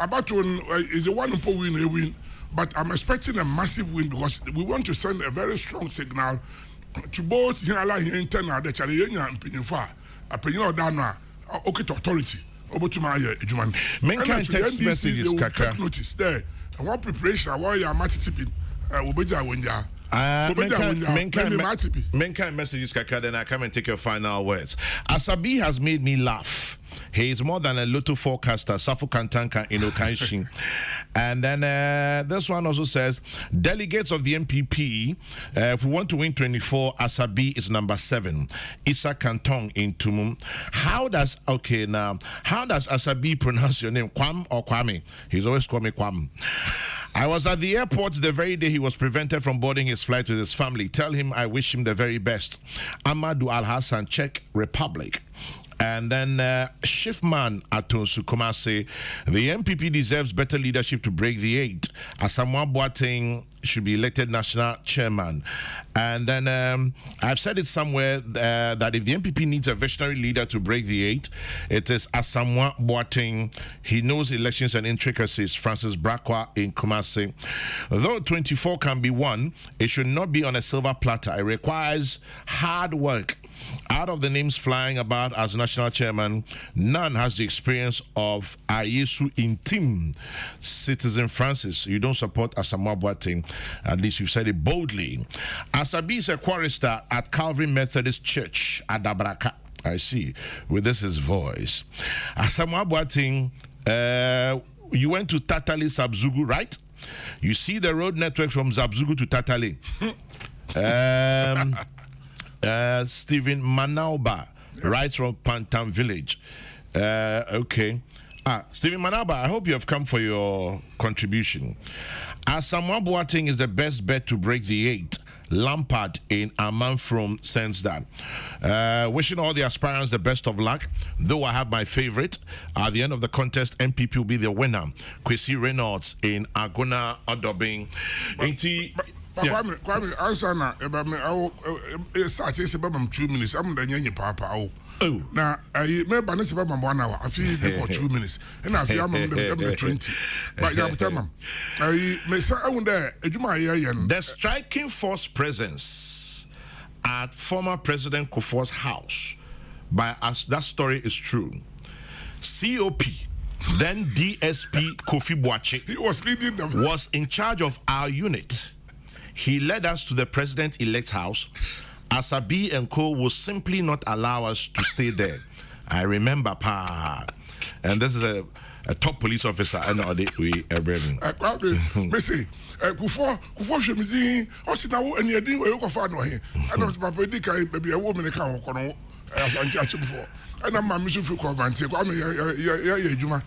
About is a one win. But I'm expecting a massive win because we want to send a very strong signal to both Hinala internal, the Chalena and Pinifar, a Pinot Dana, authority. Over to my Juman. Men can text messages, Kaka. Notice there. And what preparation, why you are matching Ubeja when you are. Men can messages, Kaka, then I come and take your final words. Asabi has made me laugh. He is more than a lotto forecaster, Safu Kantanka in Okanshin. And then this one also says, delegates of the MPP, if we want to win 24, Asabi is number 7. Issa Kantong in Tumum. How does Asabi pronounce your name? Kwam or Kwame? He's always called me Kwam. I was at the airport the very day he was prevented from boarding his flight with his family. Tell him I wish him the very best. Amadou Al-Hassan, Czech Republic. And then Shiftman Atonsu Kumase, the MPP deserves better leadership to break the 8. Asamoah Boateng should be elected national chairman. And then I've said it somewhere that if the MPP needs a visionary leader to break the 8, it is Asamoah Boateng. He knows elections and intricacies. Francis Brakwa in Kumasi. Though 24 can be won, it should not be on a silver platter. It requires hard work. Out of the names flying about as national chairman, none has the experience of Ayesu Intim. Citizen Francis, you don't support Asamoah Boateng. At least you've said it boldly. Asabi is a chorister at Calvary Methodist Church at Dabraka. I see. With this his voice. Asamoah Boateng you went to Tatale Sabzugu, right? You see the road network from Zabzugu to Tatale. Stephen Manauba, right from Pantam Village. Okay. Stephen Manauba, I hope you have come for your contribution. Asamoah Boateng is the best bet to break the 8. Lampard in Amman from sends that. Wishing all the aspirants the best of luck. Though I have my favorite. At the end of the contest, MPP will be the winner. Kwesi Reynolds in Agona Adobing. Kwame, answer na. I start to say about 2 minutes. I'm the young papa. Now, I remember this about 1 hour. I feel they got 2 minutes. And I feel I'm 20. But you have to tell them. The striking force presence at former President Kufuor's house, by us, that story is true. COP, then DSP Kofi Boakye, he was leading them. Was in charge of our unit. He led us to the president-elect's house. Asabi and Co will simply not allow us to stay there. I remember, and this is a top police officer. I know we brethren. Messi, Kufuor Shemizi, Osinawo, and Yadin, where you go find him. I know Papa Dika, maybe a woman account, as I'm catching before. And I'm a mission for Covancy.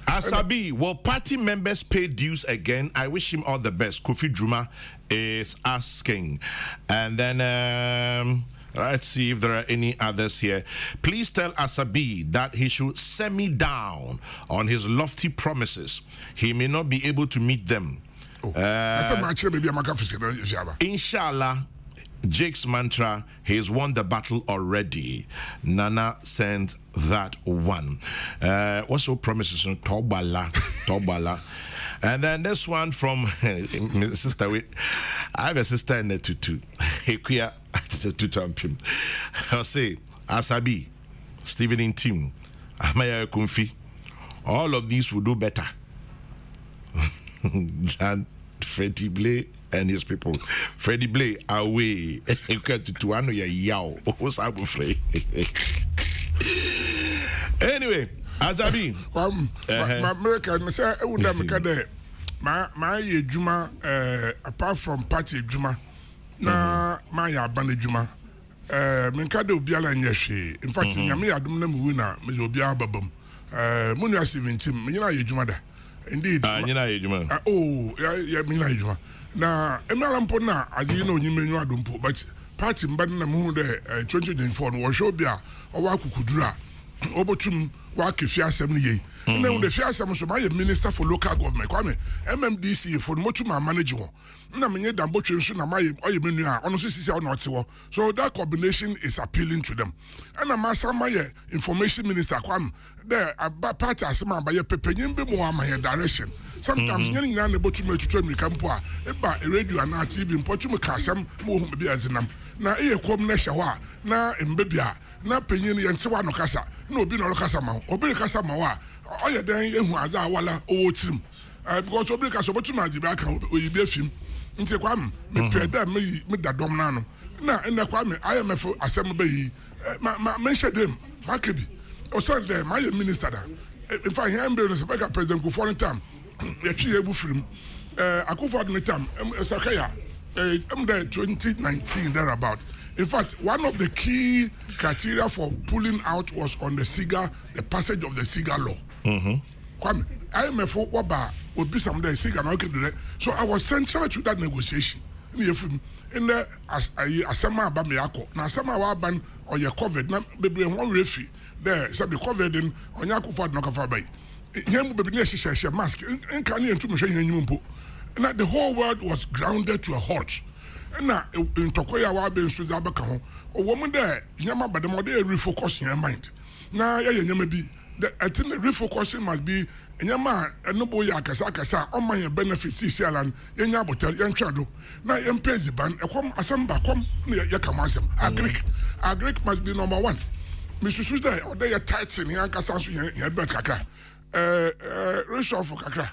Asabi, will party members pay dues again? I wish him all the best. Kofi Juma is asking. And then, let's see if there are any others here. Please tell Asabi that he should send me down on his lofty promises. He may not be able to meet them. Inshallah, Jake's mantra, he's won the battle already. Nana sent that one. What's your promises? Tobala. And then this one from sister. I have a sister in the tutu. I'll say, Asabi, Stephen in team, Amaya Kumfi, all of these will do better than Freddie Blay and his people. Freddie Blay away. Anyway, Asabi. My American, I would have a my Juma, apart from party Juma, na my abandoned Juma. Menkade Obiala Nyeshi. In fact, Yami Adum winner, Miss Obia Babum. Munia 17, Mina Jumada. Indeed, Juma. Oh, yeah, Mina Juma. Now, Emalampona, as you know, you may not do, but party Mbadana Moon 2024 was Shobia or Wakukudra. Obotum Waki Fia 78. And then the Fia Samuso, my minister for local government, Kwame, MMDC for Motuma manager. Namanya Dambochu Suna, my Oyemina, honestly, not so. So that combination is appealing to them. And a Massa Maya information minister, Kwame, there, a party as a man by a pepenim be more my direction. Sometimes, young man able to make to train me Campoa, about a radio and not TV in Pochum Casam, more be as in them. Now, a combination, now in Babia. Na penyin and Sawano Casa, no be no Casama, or be Casamawa, or your day who has our walla or trim. Because Obi Casobotuma, the back will be a film. Into Quam, me pay them, me that domnano. Now, in the Kwame, I am a for assembly. Mention them, Makedi, or Sunday, my minister. If I am building a backup president go for a time, a 3 year film, I go for the time, Sakaya, I'm there 2019, thereabout. In fact, one of the key criteria for pulling out was on the SIGA, the passage of the SIGA law. Kwame, IMF would be some day SIGA. So I was central to that negotiation. In the Asama Bamiako, now Sama ban or your COVID, now baby one refugee there, so the COVID in on Yakufa Nokafa Bay. Him will be necessary mask, and can you to machine. And the whole world was grounded to a halt. Na in Tokoya wa be nso za baka ho o wo mu there nyama badamo dey refocus your mind na ya nyama bi I think the refocusing must be nyama enobo ya akasa o man your benefits CCLan yenya botel yentwa do na yempezi ban ekom asamba kom na ya kamasem agric must be number 1 misusu there o dey tight in yan kasa so yan bet kakra ratio for kakra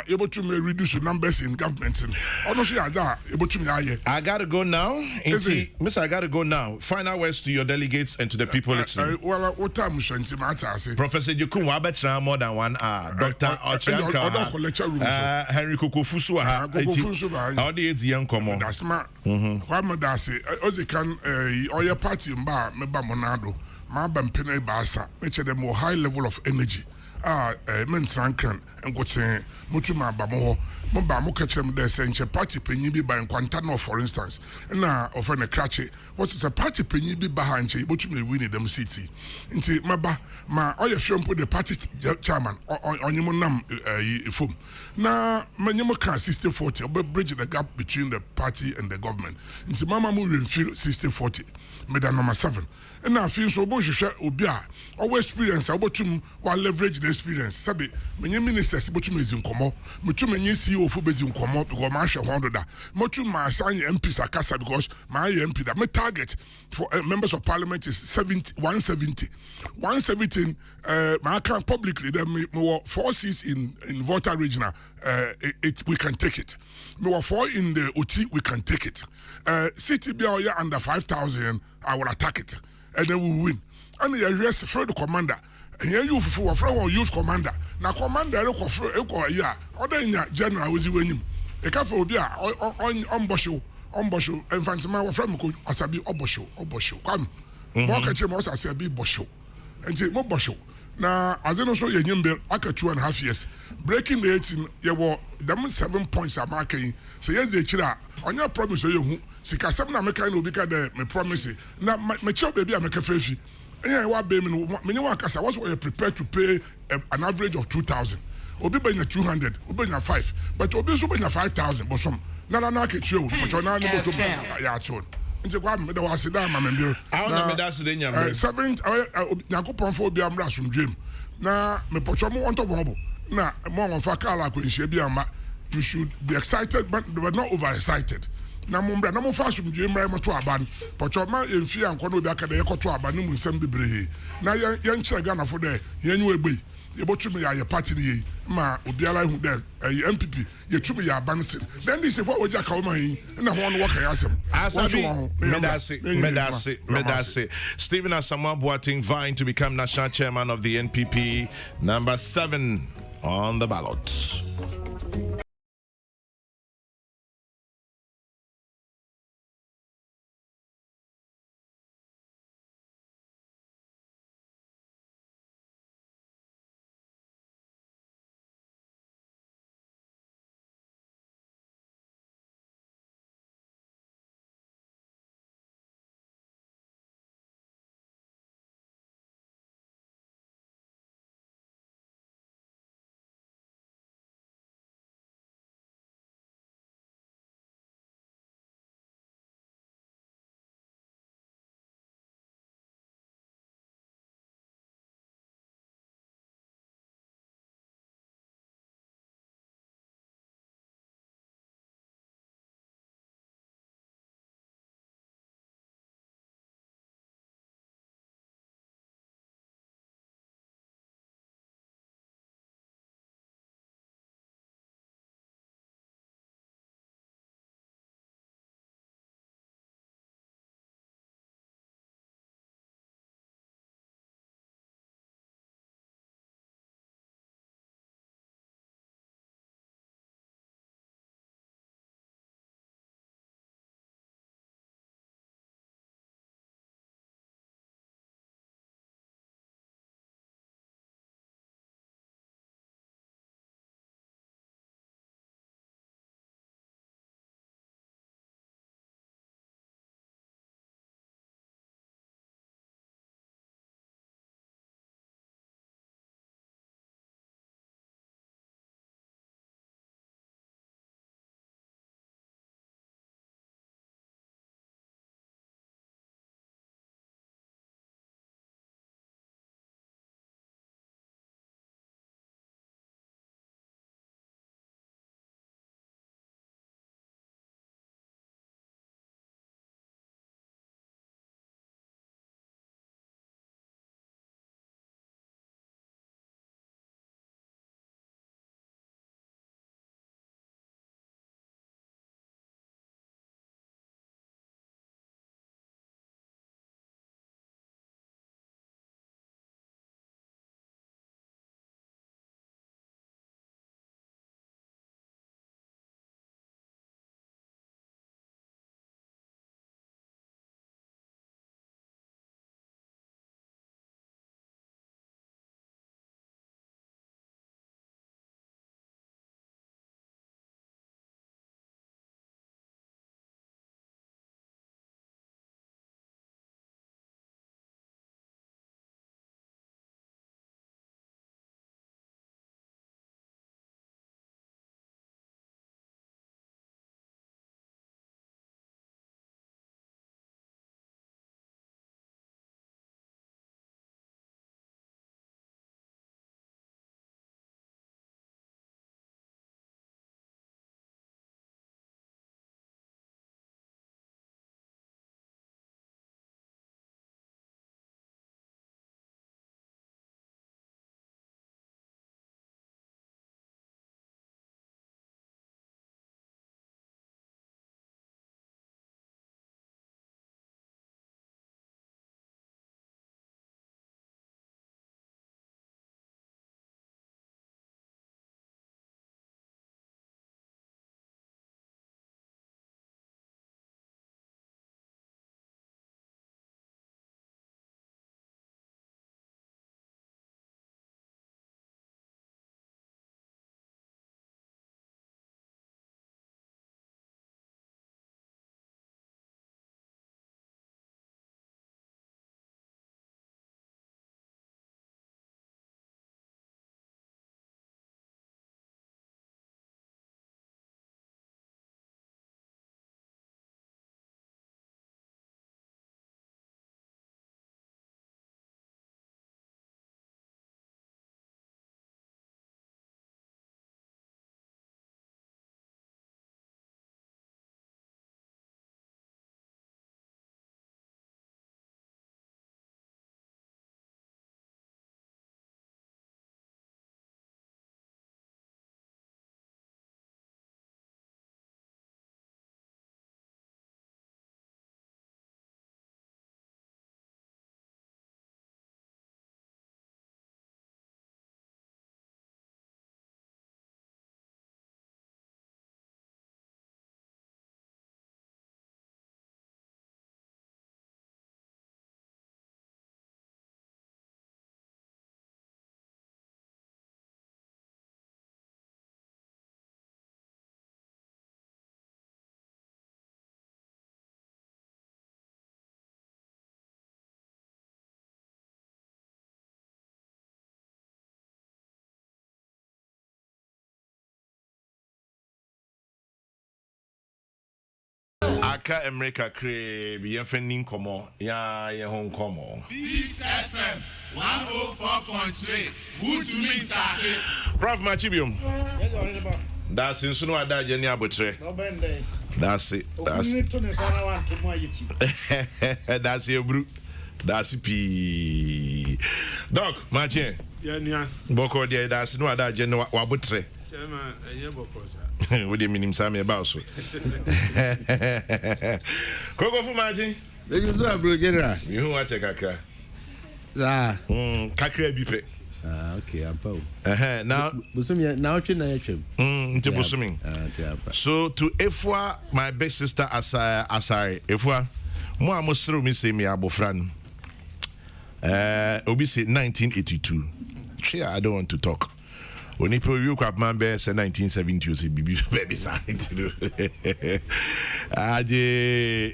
able to reduce the numbers in government. Honestly, able to I gotta go now. Is it? Mister, I gotta go now. Final words to your delegates and to the people listening. Well, what time is it? Professor Jukun Wabetra more than 1 hour. Dr. Ochianka, Henry Kokrokoo how the AIDS young come that's smart. Kwame Dasi, Ozikan, or your party in bar, Meba Monado, Mabam Pene Basa, which had a more high level of energy. Men's Rankan, and got saying, Mutuma Bamo, Mobamo Kachem, the Senche party penny by Quantano, for instance, and now offer a cratchy. What's a party penny be behind you, but you may win them city. Into Maba, my all your film put the party chairman on your nam foam. Now, Manyamoka 60-40, but bridge the gap between the party and the government. Into Mama moving 60-40, Medan number 7. And now feel so bush ubia always experience about to leverage the experience. Sabi many ministers about to me in komo, me too many CEO for base in komo because my share 100 that. Mo too my sign MPs are kasa because my MP that my target for members of parliament is 170. 117 my account publicly then me 4 seats in Volta regional we can take it. Me 4 in the OT we can take it. City be under 5,000 I will attack it. And then we win. And the arrest the commander. And here you for youth commander. Now commander yeah. Other in general was winning. A cafe will be on Bosho, and Fansima from Asabi Obosho. Come. More catch him also as a big Bosho. And say more Bosho. Now, as I know, so you bill, after 2.5 years, breaking the 18, you were them 7 points are marking. So, yes, they chira on your promise, you Sika 7 American will be the me promise. Now, my child baby, I make a face. And I want baby, many workers, I was prepared to pay an average of 2,000. Obi by 200, Obi by 5, but Obi so by 5,000, but some Nana get you, but you're not able to buy. Nti kwa me da wase da ma membiro na me da se de nyame 7th Yakopon for bia mra asomdwem na me pocho mo wonto bobo na mo won fa kala ko nhia bia ma you should be excited but not overexcited na mo mbra na mo fa asomdwem mra mo to aban pocho ma emfi anko no bia ka de yekoto aban mu nsem bebre na ye nkyere Ghana fo de ye nyu egbe yebotumi ya party ni ma obiara hu de MPP yetumi ya bansin then this is what we jaka o man na ho no waka yasem asabi medase Stephen Asamoah Boateng vying to become national chairman of the NPP, number 7 on the ballot. Aka America crave, Yefenin Como, Ya Hong Como. Peace FM 104.3. Good to meet you. Prof Machibium. That's in Sunu Ada Jenny Abutre. That's it. That's your brute. That's P. Doc, Machin. Yeah. Boko de that's no Ada Jenny Wabutre. Chairman, What do you mean, Sammy about so? Coco for Machin. You do a blue general. You want to Kaka? Kakra Bipe. Okay, I'm Paul. Now, now, so to Efwa, my big sister Asari, Efwa, moi almost through me say me abofran. Obi say 1982. I don't want to talk. When he put you up man bear say 1970 say baby something to do.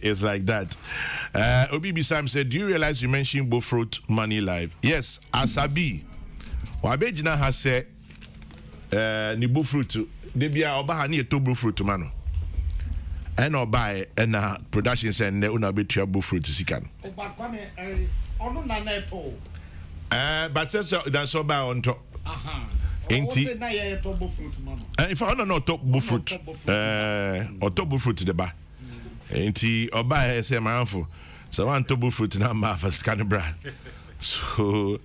It's like that. Obi Bisam said, do you realize you mentioned Bofruit Money Live? Yes, Asabi. Wabejina has said ni Bofruit. Debia oba ha ni eto Bofruit mano. And oba and production said ne una betua Bofruit sikan. But says that's oba on top. Inti. If I don't know top Bofruit, or top Bofruit the bar. Inti oba say my uncle. So one top fruit na ma for scan brand. So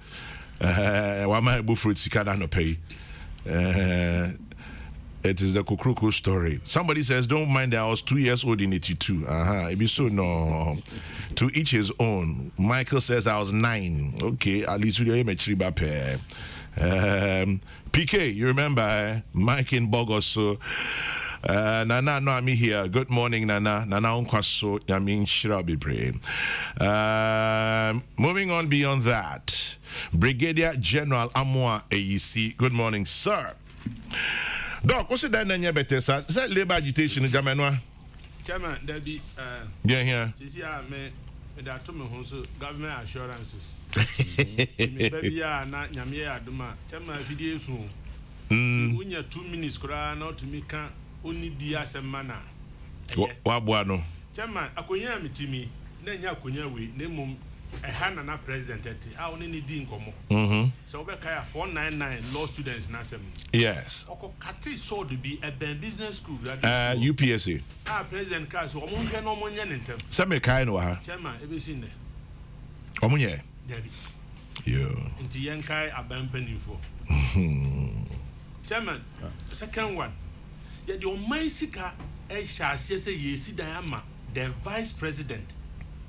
one my fruit sikana no pay. It is the Kokrokoo story. Somebody says, don't mind that I was 2 years old in 82. It be so no. To each his own. Michael says I was 9. Okay, at least we are pair. PK, you remember Mike in Bogos, so Nana, no, I'm here. Good morning, Nana. Nana, unkwaso. I mean, shirabi pray. Moving on beyond that, Brigadier General Amwa AEC. Good morning, sir. Doc, what's it that nanya better, sir? Is that labor agitation in Jamaica? Chairman, there be Yeah. this year, that to me also government assurances. Baby, not Yamia Duma. Chairman, video soon. When you're 2 minutes, not to me can. Only be as a manner. Wabuano. Chairman, Akoya Mitimi, then Yakunya, we name a Hannah president. I only need Dinkomo. So we can 499 law students in Assembly. Yes. Okokati so to be a business school. UPSA. President Cass, or Monka no money in term. Some kind of her. Chairman, have you seen there? Omunye. Daddy. Yo. Into Yankai, a bampenny for. Chairman, second one. Yet your Maisika shall say yes, Diama, the vice president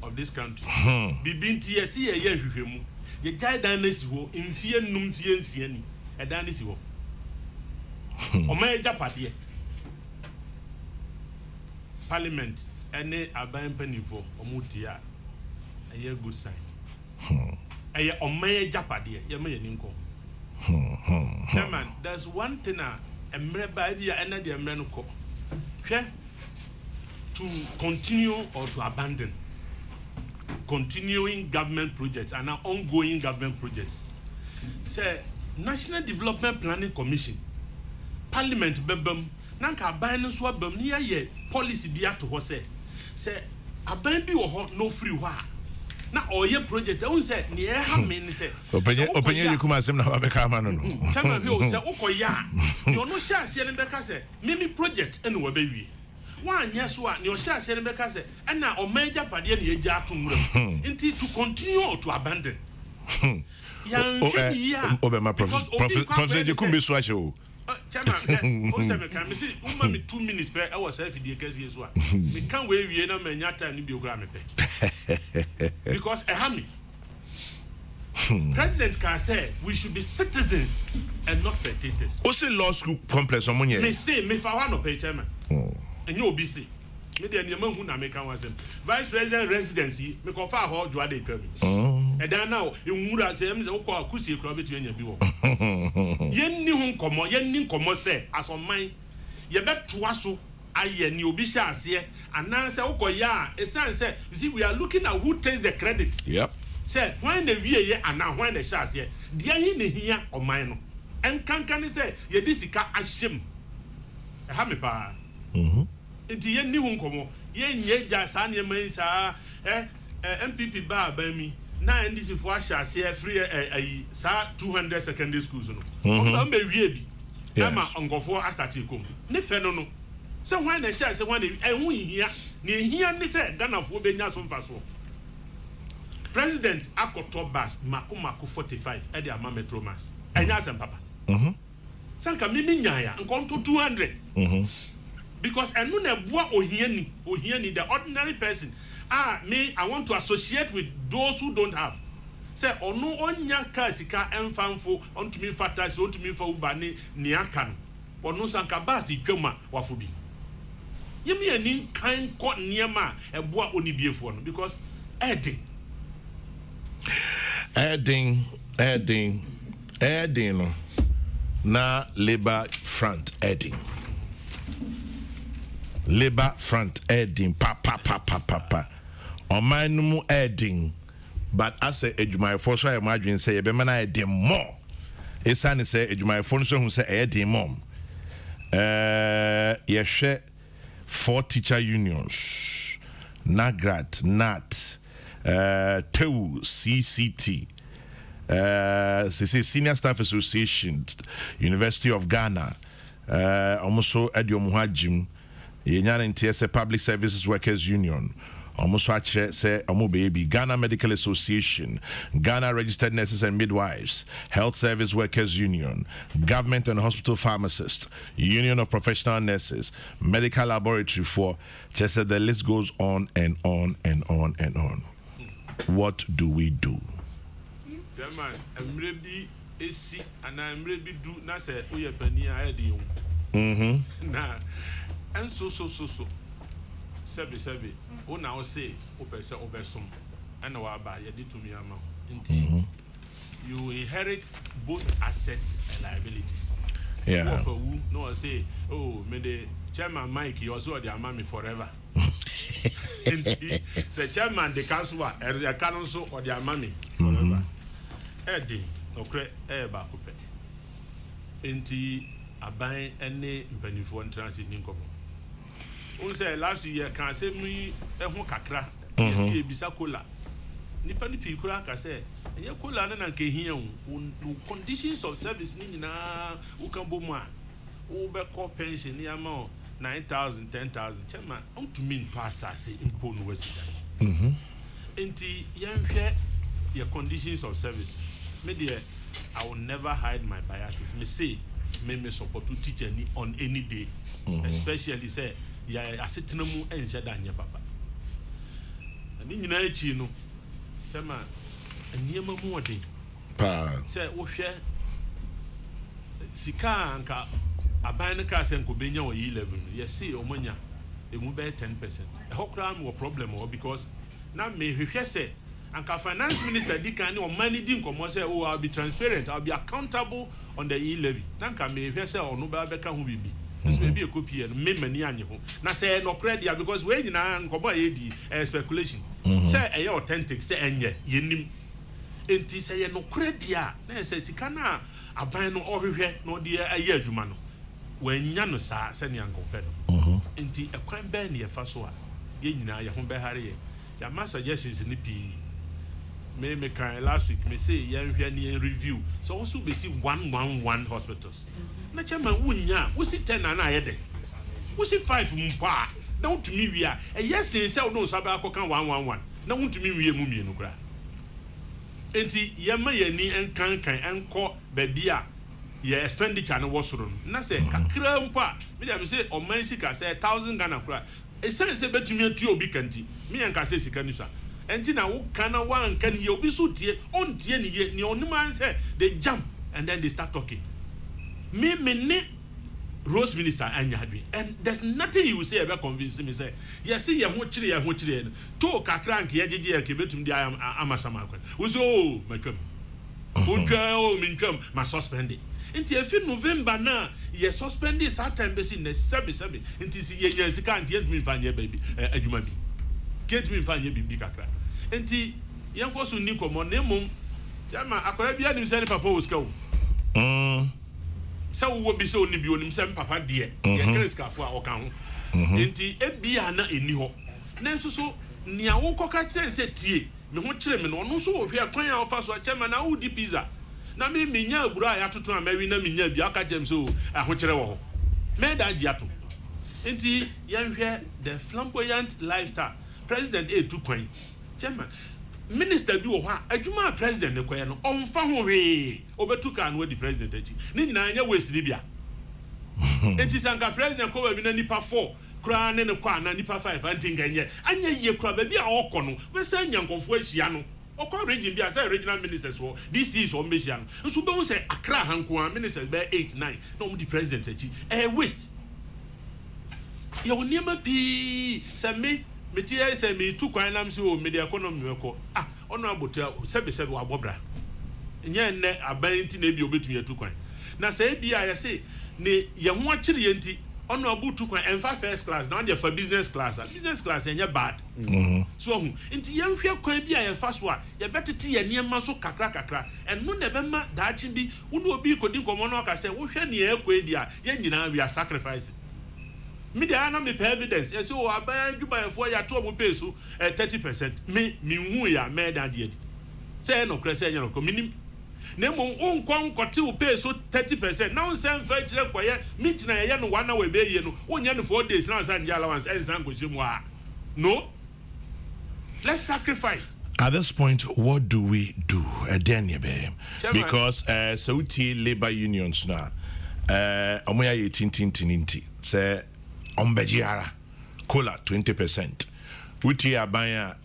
of this country. Bibin TSC a year with him. Ye guy dynasty wo in fear num fear sieni, a dynasty wo. O my Japadia Parliament, any abaying penny for Omutia, a year good sign. A year o my Japadia, ye may ninko. Chairman, there's one thing. And maybe another American to continue or to abandon continuing government projects and ongoing government projects. Say National Development Planning Commission, Parliament bebem, nanka abandon swabem near ye policy be to ho say abandon or no free wa. Na oye project I say near how many say opinion you come as him now become no Chairman we say okoya you no share say nbeka say mimi project ene wa bewie wan yes wa ne o share say nbeka say na o major pade na ye ja atumura nti to continue or to abandon yan my professor you come be so asho Chairman o say me can me see umma me 2 minutes per I was self dey case so me can we wie na manya time ni biography me pe because me President can say we should be citizens and not spectators. Also law school complex on money. Me say me for one of pay chairman. And you be say me dey name hu na me kan was vice president residency me ko fa ho dwa dey pam. And then now in wura say me say ko akusi ekura betu anya bi wo. Yen ni hu nkomo yen ni nkomo say asomman ye beto aso aye ni obi sha ase anan say ukoya esan say you see we are looking at who takes the credit. Yep. Say when the wie ye anan when the sha ase dia hi ne hia oman no en kankan say ye disika ahyem ha me pa enti ye ni hu nkomo ye jasa ne man sa MPP ba mi na NDC for share free sa 200 secondary schools no o be wie bi ama ngofo astati kom ne fe no se hwan na share se hwan ehun hia ne hia ne se Ghana fo be nya so mfaso president akoto bus mako 45 e de ama metro mass enya asem papa sanka mimi nyaaya nkonto 200 because enu na bua ohiani the ordinary person me I want to associate with those who don't have say onu onya ka sika emfamfo ontumi fata si ontumi fa ubani ni aka no onu sanka basi twema wafobi yemi ani kan ko niema eboa onibiefo no because adding no na Labour front adding pa omanumu adding but as a ejumai so I imagine say be man adding more esane say ejumai so hu say adding more yehwe 4 teacher unions Nagrat Nat TEU CCT Senior Staff Association University of Ghana also Edio Muhajim Yenyan NTS Public Services Workers Union almost say baby Ghana Medical Association, Ghana Registered Nurses and Midwives, Health Service Workers Union, Government and Hospital Pharmacists, Union of Professional Nurses, Medical Laboratory for just the list goes on and on and on and on. What do we do? German, I'm ready AC and I'm ready do na say we are penny I had na and so Sebi o na o say o person obesom and wa ba ye to me ama you inherit both assets and liabilities. Yeah. For who no say oh me the chairman Mike you also the amami forever. Say chairman the council and the council or the amami forever. Edi okre ba ko pe. Enti aban ene mpanifo transit ni nkomo. On say last year can say me ehun kakra yes e bisa kola nipa ni pikura ka say enye kola na nke hia o conditions of service ni nyina u kan bomu a u be call pension ni ama 9,000 10,000 chema on to mean pass as impo no wasida enti yenhwe your conditions of service me there I will never hide my biases me say me support to teacher ni on any day especially say ya asetena mu enhye da anya papa ani nyina echi no sema aniema mu odin Pa. say wo hwe sika anka aban ne ka se nko benya wo 11 yes see omonya emu be 10% e hokra am wo problem o because na me hwehwe say anka finance minister dikan ni o mani di nkomo say oh I'll be transparent I'll be accountable on the e-levy nanka me hwehwe say onu ba beka ho bibi this may be a copy and me mani anye ho na say no credit because we nyina nkomo e di speculation say e authentic say enye yenim enti say ye no credit na say sika na aban no ohwehwe no de aye adwuma no wanya no sa se ne ankope no enti ekwan ba ne ye fa so a ye nyina ye ho be hare ye ya ma suggestions ni pi me kan last week me say ye hwe ne review so also be see 111 hospitals na chama wunya wo si 10 na aye de wo si 5 mpa na wutumi wi a yes say no so ba akoka 111 na wutumi wi emu mienu kra enti ye ma ye ni enkan enko ba bia ye expenditure no wosoro na say kakra mpa me dem say o man sika say 1000 Ghana kra e say betumi atu obi kanti me yanka say sika ni so enti na wo kana wan kan ye obi so tie on tie ni ye ni onima say they jump and then they start talking me Rose Minister anyadwe and there's nothing you will say about convincing me say yes see ye ho kire to kakra nke ye gege ke betum di amasama akwa wo so oh makwam o minkwam ma suspend enti efi November na ye suspend this time be si na sebe enti si ye nya sika enti entumi mfanye baby adwuma bi ketumi mfanye bibi kakra enti ye nko so ni komo na mum jama akora bia nim se papa wo ska wo sa wo bi se oni bi onim se papa de ye krenska fo a oka ho enti ebia na eni ho nanso so nia wo koka kyerɛ sɛ tie me ho kyerɛ me no ɔno so wo hwɛ kwan a ofa so chairman na wo di pizza na me nya abura a yatoto a mawi na nya bi aka kyerɛ so aho kyerɛ wo ho me da gye ato enti yɛhwɛ the flamboyant lifestyle president etu kwan chairman minister bi wo ho a adwuma president ne kwan no ɔmfa ho hwee obetu ka no di president achi ne nyina nya waste ni bia enti sanka president ko ba bi na nipa 4 kura ne kwa na nipa 5 anti nganye anya ye kura ba bi a okɔ no we say nyankofo ahia no okɔ region bi a say regional ministers wo this is on behia no nso be wo say Accra hanko a ministers be 8 9 na um di president achi waste ye oniema pi say me tie say me tu kwan nam say o me the economy wekɔ ono abotua sebe wa bobra nye nne abanti na bi obetumi atu kwan na say bia ye say ne ye ho akire ye nti ono abutu kwan enfa first class na dey for business class enye bad so hu nti ye hwe kwan bia ye fa so a ye betete ye niema so kakra enno na be ma daachi bi unu obi kodi nkomo no aka say wo hwe ne ye kwa dia ye nyina we are sacrifice me dey na me evidence ye say o aban dwubayefo ya to mo pay so 30% me hu ya me da de say no kra say nya no ko minim na mo onkwa nkote o pay so 30% na on say mfa kire koye meet na ye no 1 hour be ye no onya no 4 days na san allowance en san goshemu a no let's sacrifice. At this point, what do we do? Because Saudi labor unions now, omoya ye tinti say ombejiara kola 20%. Uti abanya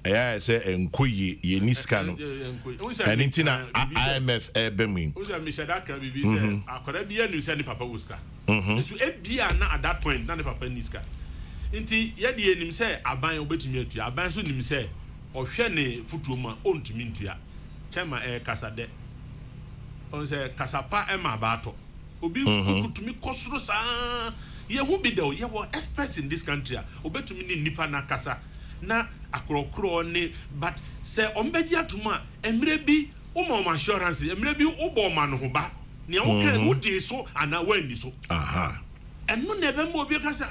say enkoyi ye niska no. And intina IMF ebemwin. Uza mishadaka bibi say akora bia nu say ni papa uska. So ebia na at that point na ni papa niska. Inti ye de enim say aban obetumi atua aban so nim say ohwe ne futuo ma ontumi ntua. Chema kasade. On say kasapa ema bato. Obi kutumi kosoro sa ye hu bi de ye were experts in this country obetumi ni nipa na kasa na akrokro ne but say ombeji atuma emre bi o ma assurance emre bi o bo ma no ho ba ne o kan wo di so ana wani so and no nebe mo obi ka say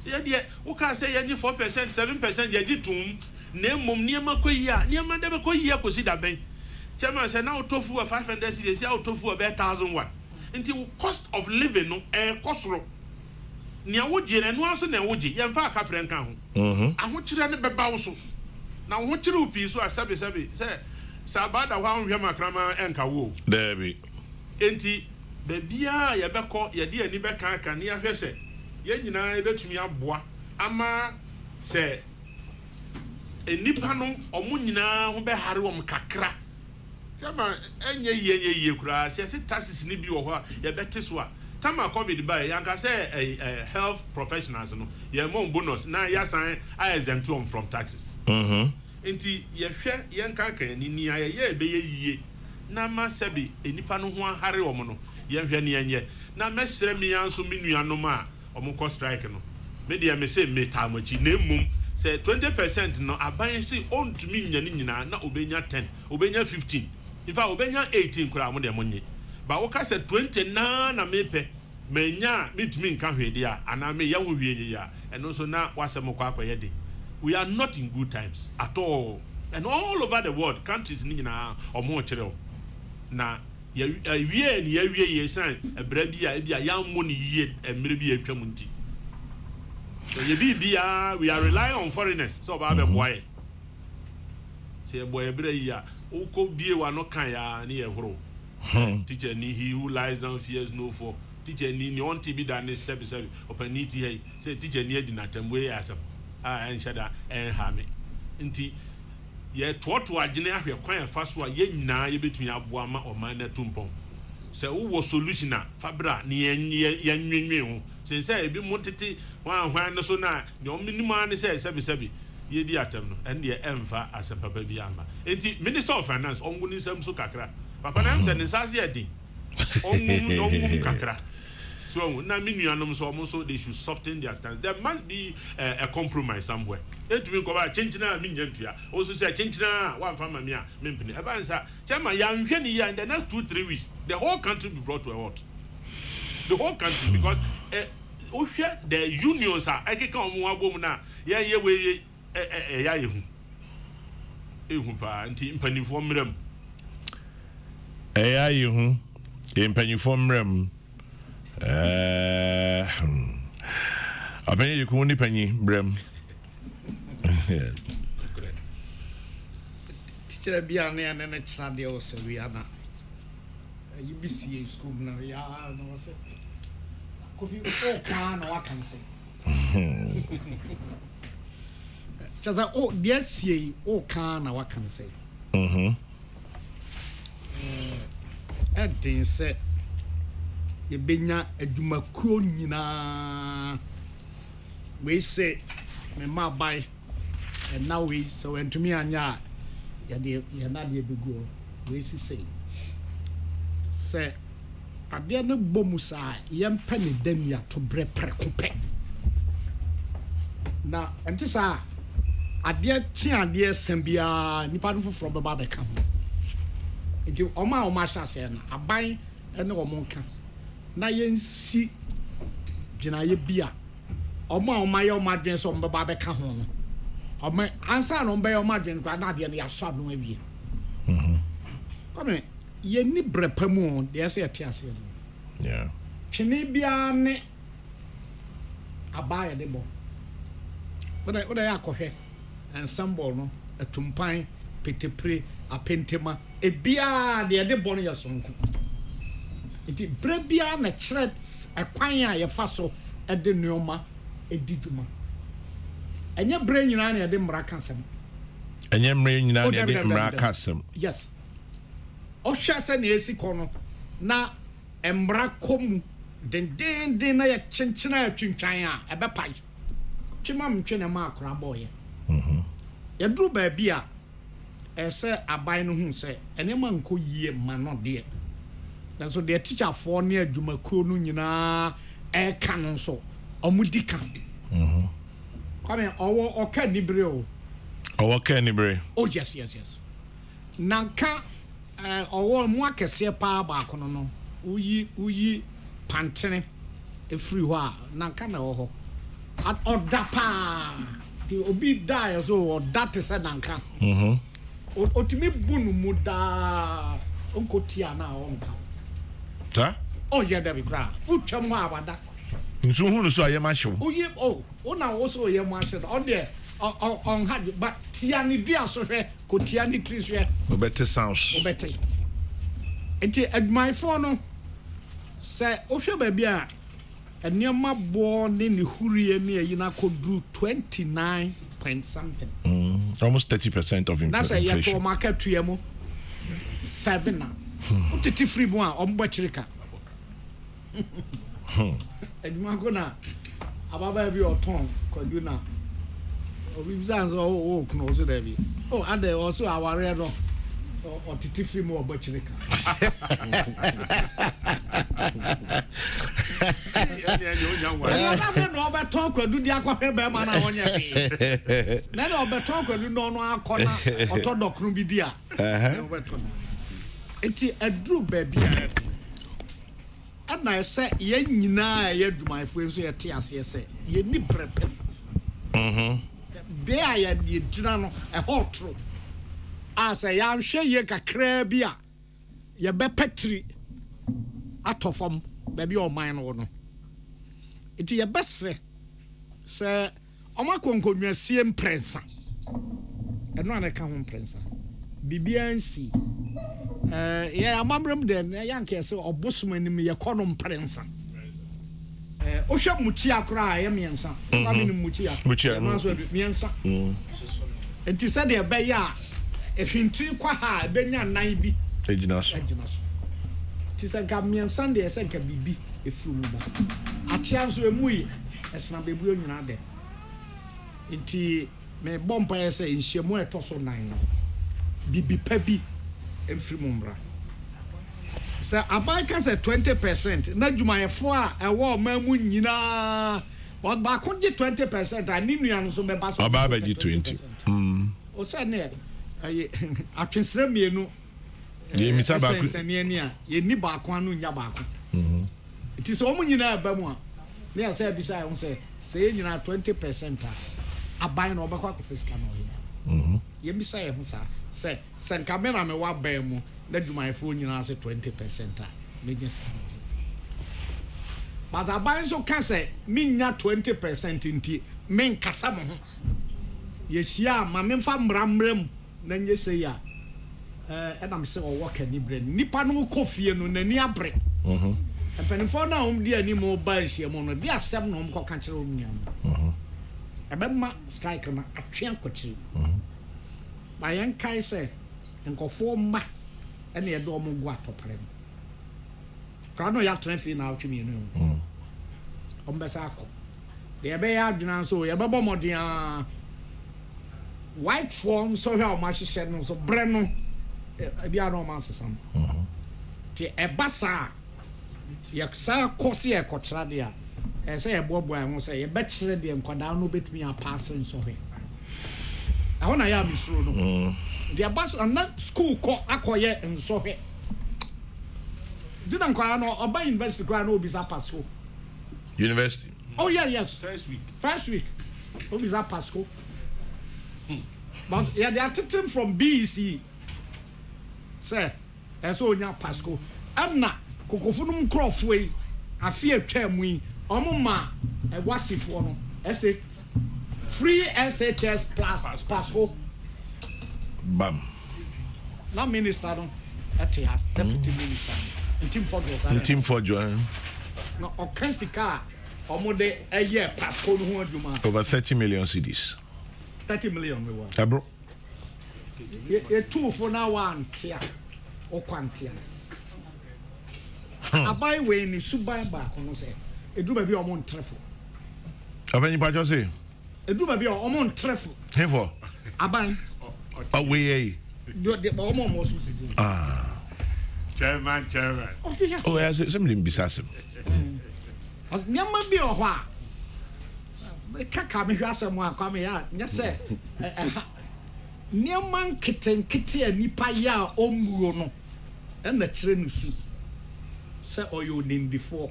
ye de wo ka say ye 4% 7% ye gi tum na mom niema koyia niema de be koyia kosi da ben chairman say na otofu 500 cedis ya otofu 1001 until cost of living no kosoro ni awoje na no aso na awoje ye mfa akapre nka ho ahokyere ne beba wo so na wo kyere opi so asabe say sabada wa nhwe makrama enka wo debi enti bebia ye beko ye de ani beka aka ne ahwe se ye nyina ebetumi aboa ama se enipa no omo nyina ho be hare wo kakra tama enye ye kura se taxes ni bi wo ho a ye bete so a tama covid by yanka say health professionals no ye mo bonus na ya san exempt from taxes enti ye hwe yanka kan ni ye be ye na ma sebi enipa no ho hare wo mo no ye hwe ne yenye na mesre mi yanso menuanom a omo ko strike no me de me say me tamachi na mum say 20% no aban say ontumi nya ni nyina na obenya 10 obenya 15 in fact obenya 18 kura mo de monye ba wo ka say 20 na mepe menya mitumi nka hwede a ana me ya wo hwie ya eno so na wasem kwa akoye de we are not in good times at all and all over the world countries ni nyina omo kire na ya wie ni ya wie ye san ebra bia ya mo ni yie emre bia atwam nti so ye bia we are relying on foreigners so ba be boy say boy ebra ya uko bie wa no kan ya ni ye horo teacher ni he who lies down fears no fall teacher ni on TB than 77 openity hey say teacher ni edi na temwe asem enshada ha me nti ye toto agene ahwe kwan fa so a ye nyina ye betumi aboa ma o man na tumpon say wo solution a fabra ni ye nwenwen ho say ebi motete hwan no so na ne o minima ne say 77 ye di atem no and ye emfa asem papa bi ama enti minister of finance onguni sam so kakra papa na am say ne sase e din ongum kakra so na minuanom so they should soften their stance. There must be a compromise somewhere. Etumi ko ba chenchina minyantua also say chenchina one farmer me a mempini eba nsa chama ya nhwe ni ya in the next 2-3 weeks the whole country will be brought to a halt. The whole country because the unions are ekeka omo abom na ye we ya yehu ehu pa nti mpanifo mrem ya yehu mpanifo mrem apenye ku ni panyi mrem teacher bia na china de o se wi ana UBC school na ya no se kofi o ka na wa kan se chaza o dia sie o ka na wa kan se edin se ye benya adwumakuo nyina we se me ma bai and now we so and to me anya ya na de beguo we si se ade na bomu sa yempa ne dam ya to bre prekope na enti sa ade ti ade sambia nipa no foforo beba be ka ho enti oma sha se na aban ene omonka na yensi gina ye bia oma ye oma dwen so beba be ka ho no oma ansa no be oma dwen kwa na ade ne ya so no awie come ye ni brepamu de ase ate ase no yeah twene bia ne abaya de bo oda ya kohwe ensemble no atumpan petepre apentema ebia de bo no ya sonko iti brebia na kire akwan a ye fa so de nuoma ediduma enye bre nyina na de mra kasem enye mre nyina na de mra kasem yes ohwa se na esi kono na embra komu den na ya chenchena atwintwan a ebepai twema mtwene ma akora boye ya duru ba bia ese aban no hu se enema nko yie ma no de na so de teacher for ne adwumakuo no nyina e ka no so omudika kwame owo oka nibre owo ka nibre oh yes nanka owo mu akese pa ba kono no uyi pantene efiri ho a nanka na ho at oda pa ti obi die so oda te se nanka otimi bunu mu da onkotia na onka ta oh yeah there be cry utwam ho abada nso hu no so ayema hyew oye ona wo so ayema hyew on there on had but tiani bia so hwe ko tiani tri so hwe obete sounds obete enti my phone say ohwe ba bia enioma bo ne ne hurie ne yina kodru 29 point something almost 30% of inflation that's a year to market tuemo 7 na utiti free mo a ombo chirika eduma ko na ababa bi oton kwadu na obi bizanzo o kuno so da bi ade also aware no otiti free mo ombo chirika ya ka no obeton kwadu di akwape be ma na wonya bi na no obeton kwadu no no akona otodokru bi di a obeton enti adru ba bia ana ese ye nyina ye dwumayfo enso ye te ase ese ye ni prepe be a ye gyina no e hotro asa ya hwe ye kakra bi a ye be petri atofom ba bi o man no no enti ye besre se omakonkonwasie mprensa eno ana ka ho mprensa bibiansi ye amamrem den yanke se obosumanim ye kono mprensa ohwe muti akora ye miensa amini muti akora no so miensa enti se de be ya ehwinti kwa ha benya nan bi ejinaso ti se ga miensa de se ga bibi efuru mu ba achia so emui esna bebu onyina de enti me bompa ye se nhyiemu etoso nan bibi pa bi efiri mu mbra se abaika se 20% na dwumayefo a ewo mamu nyina wa ba konje 20% ani nuan so be ba so aba ba ji 20 o se ne atwesere mienu ye mita ba ku se ne ani a ye ni ba ko anu nya ba ko it is o mu nyina ba mu a ne asa bisa ho se ye nyina 20% a aban no obekwa ko fiscal no ye mi say ho sa say nka me na me wa ban mu na dwumayefo nyina say 20% a me just but aban so ka say me nya 20% nti me nkasa mo ho ye hia ma me mfa mramram na nye say ya and I'm saying work any brain nipa no ko fie no nani abre empanifo na di ani mo ba hia mo no di asem no ko ka kire o nyam ebema strike na atwe akɔkiri ba yɛn kai sɛ nkɔfo ma ɛna yɛde ɔmo gu atɔpere mu kra no yɛ atena fi na atwe mienu ɔmo bɛsa akɔ deɛ ɛbɛyɛ adwena nso yɛbɛbɔ mmɔden white form nso hwɛ a ɔmo ahyehyɛ no nso brɛ no ebi a na ɔmo asesa no te ɛba saa yɛsa kɔ se yɛkɔkyerɛ deɛ a ɛsɛ yɛboaboa ho sɛ yɛbɛkyerɛ deɛ nkwadaa no bɛtumi apaase nsɔhwɛ ɛhɔ na yɛ abisuro no deɛ bas na school kɔ akɔyɛ nsɔhwɛ dina nkwadaa no ɔba university koraa na obisa pasco University. oh yeah yes First week obisa pasco but yeah they are taken from BEC sɛ ɛsɛ onya pasco ɛna kokofo no nkrɔfo yi afi atwa mu yi ɔmo ma ɛwasifo no ɛsɛ free SHS plus pasco Bam. na minister no ɛte ha deputy minister Team for join. na ɔka sika a ɔmo de ɛyɛ pasco no ho adwuma Over 30 million cedis. 30 million we wɔ Abro. yɛtu fo na wantea ɔkwantea aban wei ni suban baako no sɛ eduru baabi a ɔmo ntrefo Aveni Pacho say. eduru baabi a ɔmo ntrefo Hey for. aban Away. de ɔmo so sisi chairman Oh, yes, somebody bisasem. nneɛma bi wɔ hɔ a kaka mehwɛ asɛm a kwame ya nyɛ sɛ nneɛma nketenkete a nipa yɛ a ɔmmuo no ɛna kyerɛ no su sɛ ɔyɛ onimdifoɔ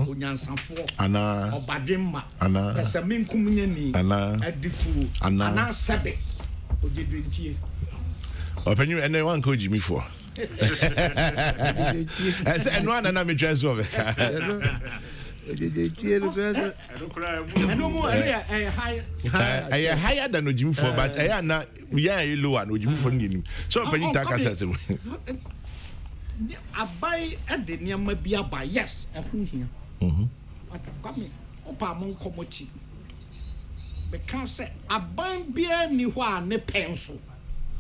onyansafoɔ Ana. ɔbadwemma Ana. pɛsɛ menkum nyɛ ni Ana. adifuo Ana. anaa sɛbe ogyedwentie Open and then one could Jimmy for. I said, and one and I'm a dress over. ɛno mu ɛyɛ high I am higher than a Jimmy for, but I am not. We are low and Jimmy for him. So, when you take us, aban ɛde nneɛma bi aba yes ɛho hia kwame ɔpa mo nkɔmmɔkyi bɛka sɛ aban biara ni hɔ a ne pɛ nso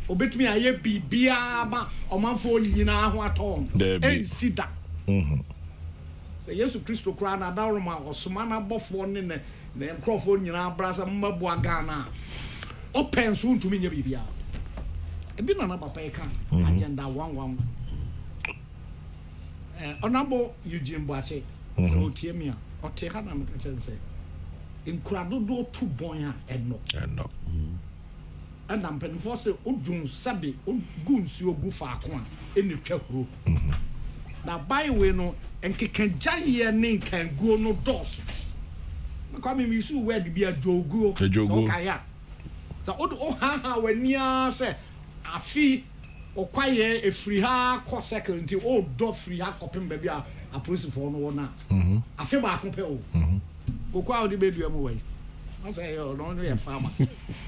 obetumi ayɛ biribiara ma ɔmanfoɔ nyinaa ho atɔ wɔn ɛnsi da sɛ yesu kristo koraa na adaroma ɔsoma n'abɔfoɔ ne ne nkurɔfoɔ nyinaa bra sɛ mmaboa ghana a ɔpɛ nso ntumi nyɛ biribiara ebi na papa yi ka agenda 111 honorable Eugene Boache sɛ ɔtie mi a ɔte ha na meka kyerɛ sɛ nkura dodoɔ tu bɔn a ɛnɔ ɛna mpanimfoɔ sɛ odun sabe ogu nsuo gu faako a ɛna twa huro na baiwe no nkekagyaeɛ ne nkanguo no dɔɔso na kwame mi su word bi a dwoguo ɔkaya sɛ ɔde ɔhaha w'ani ara sɛ afi ɔkwayɛ efiri ha kɔ circle nti ɔdɔ firi ha kɔpem baabi a apolisifoɔ no wɔ na afi baako pɛ o kokɔ a ɔde bɛdua mu wɔ yi ɔsɛ yɛ ɔno yɛ farmer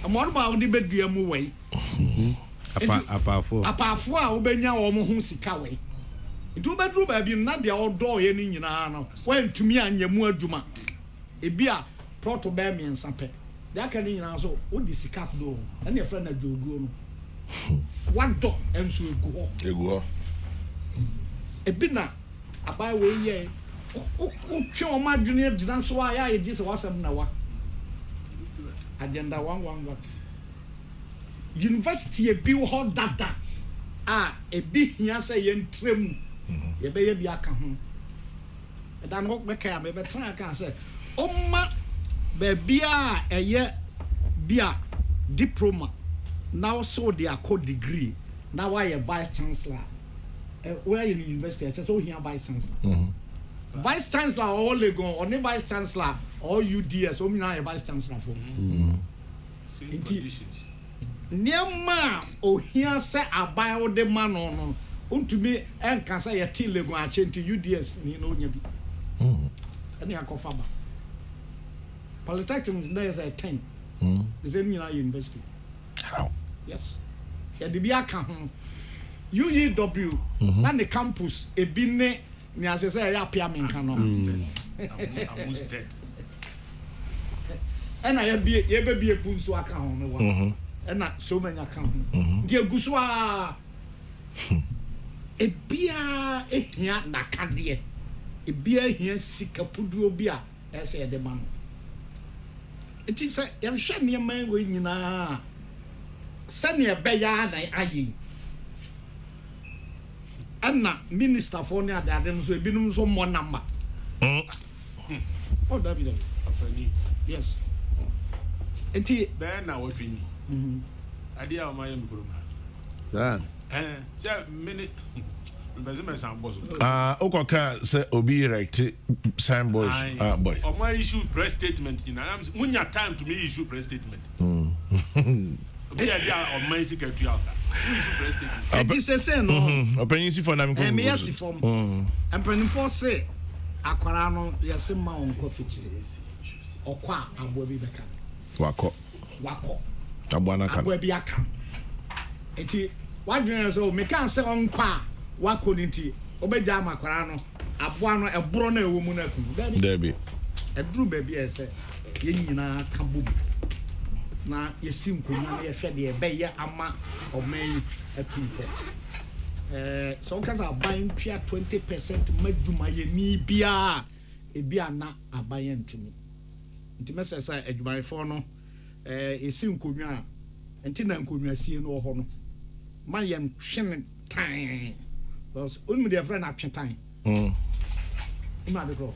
ɛmɔ ɔno a ɔde bɛdua mu wɔ yi apaafoɔ a wobɛnya wɔn ho sika wɔ yi nti wobɛduru baabi na deɛ ɔdɔɔ yɛ ne nyinaa no wɔntumi anyɛ mu adwuma ebi a prɔto bɛɛ mmiɛnsa pɛ deɛ aka ne nyinaa so wode sika do ɛne yɛfrɛ no adwoguo no wadɔ nso egu hɔ ebi na aban wei yɛ wotwe wɔn adwene gyina nso a yɛayɛ gye sɛ wasɛm na wa agenda 111 university ebi wɔ hɔ dada a ebi hia sɛ yɛntrɛ mu yɛbɛyɛ bi aka ho ɛda no bɛka a mɛbɛtena aka sɛ ɔma baabi a ɛyɛ bi a diploma now so they are called degree now why a vice chancellor where in university just so here vice chancellor vice chancellor or legon or vice chancellor or UDS o mina vice chancellor for Same Indeed. conditions. nneɛma a ohia sɛ aban wode ma no no ntumi ɛnka sɛ yɛte legon akyɛ nti uds ni na onya bi ɛne akɔfa ba polytechnics there is a 10 the same university How? yes yɛde bi aka ho UEW na ne campus ebi ne ne ase sɛ ɛyɛ apia menka no Almost dead. ɛna yɛbɛbie pu nso aka ho no wa ɛna so many aka ho nti egu so a ebia ehia nakadeɛ ebia ehia sika puduo bi a ɛsɛ yɛde ma no eti sɛ yɛhwɛ nneɛma wɔ nyinaa sɛnea ɛbɛyɛ na ayɛ ɛna minister for ne ade no so ebinom nso mmɔ namba oh dabi Afani. yes eti Bɛɛ na wɔtwe ni. Adeɛ a ɔmayɛ me kurom ha. Saa. Sɛ mene mbɛsɛ mɛsan bɔ so. Okoka say obi erect signboard boy. Ɔmo issue press statement nyinaa. Munya time to me issue press statement. Obi ade a ɔmo isi ka tuya ɔka. Issue press statement. eti sese no Opanyin si for na me ko. me yesi fom empanimfo se akwara no yesi ma on kɔ fikyire ɔkɔ a aboa bi bɛka Wakɔ. Abwana kan. aboa bi aka eti wadwene so me kan sɛ ɔnkɔ a wakɔ ne nti obɛgya ama akwara no aboa no ɛboro na ɛwɔ mu na ku Debi. ɛduru baabi a ɛsɛ yɛn nyinaa ka bom na yɛsi nkonnwa na yɛhwɛ deɛ ɛbɛyɛ ama ɔman yi atu mpɛ sɛ woka sɛ aban tua 20% ma adwumayɛni biaa ebi a na aban yɛ ntumi nti mɛsɛ sɛ adwumayɛfoɔ no yɛsi nkonnwa a nti na nkonnwa sie no wɔ hɔ no ma yɛntwe ne tan because onum deɛ frɛ no atwe tan ima de korɔ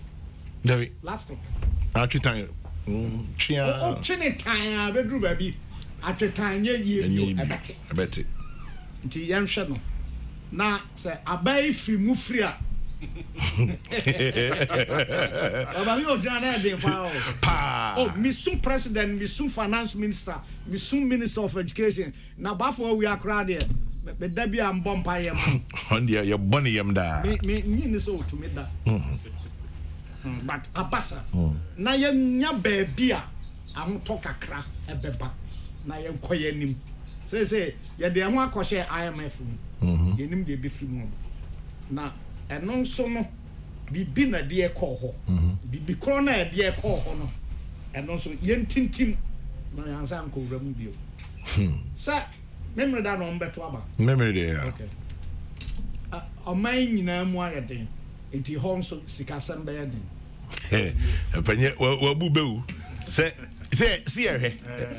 Debi. plastic Atwitan. Chia. otwe ne tan a bɛduru baabi atwe tan nyɛ yie bio ɛbɛte Ebete. nti yɛnhwɛ no na sɛ aban firi mu firi a ɔba mi ogyina na ɛden fa o Pa. oh misum president misum finance minister misum minister of education na bafo awi akora deɛ bɛda bi a mbɔ mpa yɛ ma On dia ye boni yam da. me nyi ne sɛ otumi da but abasa na yɛnya baabi a ahotɔ kakra ɛbɛba na yɛnkɔ yɛ anim sɛ yɛde ɛho akɔhyɛ IMF mu yɛnim deɛ ɛbɛfiri mu na ɛno nso no biribi na deɛ ɛkɔɔ hɔ biribi korɔ na ɛdeɛ ɛkɔɔ hɔ no ɛno nso yɛntintim na yɛansa nkɔwura mu bio sɛ memere da na ɔmbɛto aba Memory there. okay ɔman nyinaa mu ayɛ den nti hɔ nso sikasɛm bɛyɛ den Panye wabu bewu. Say see here.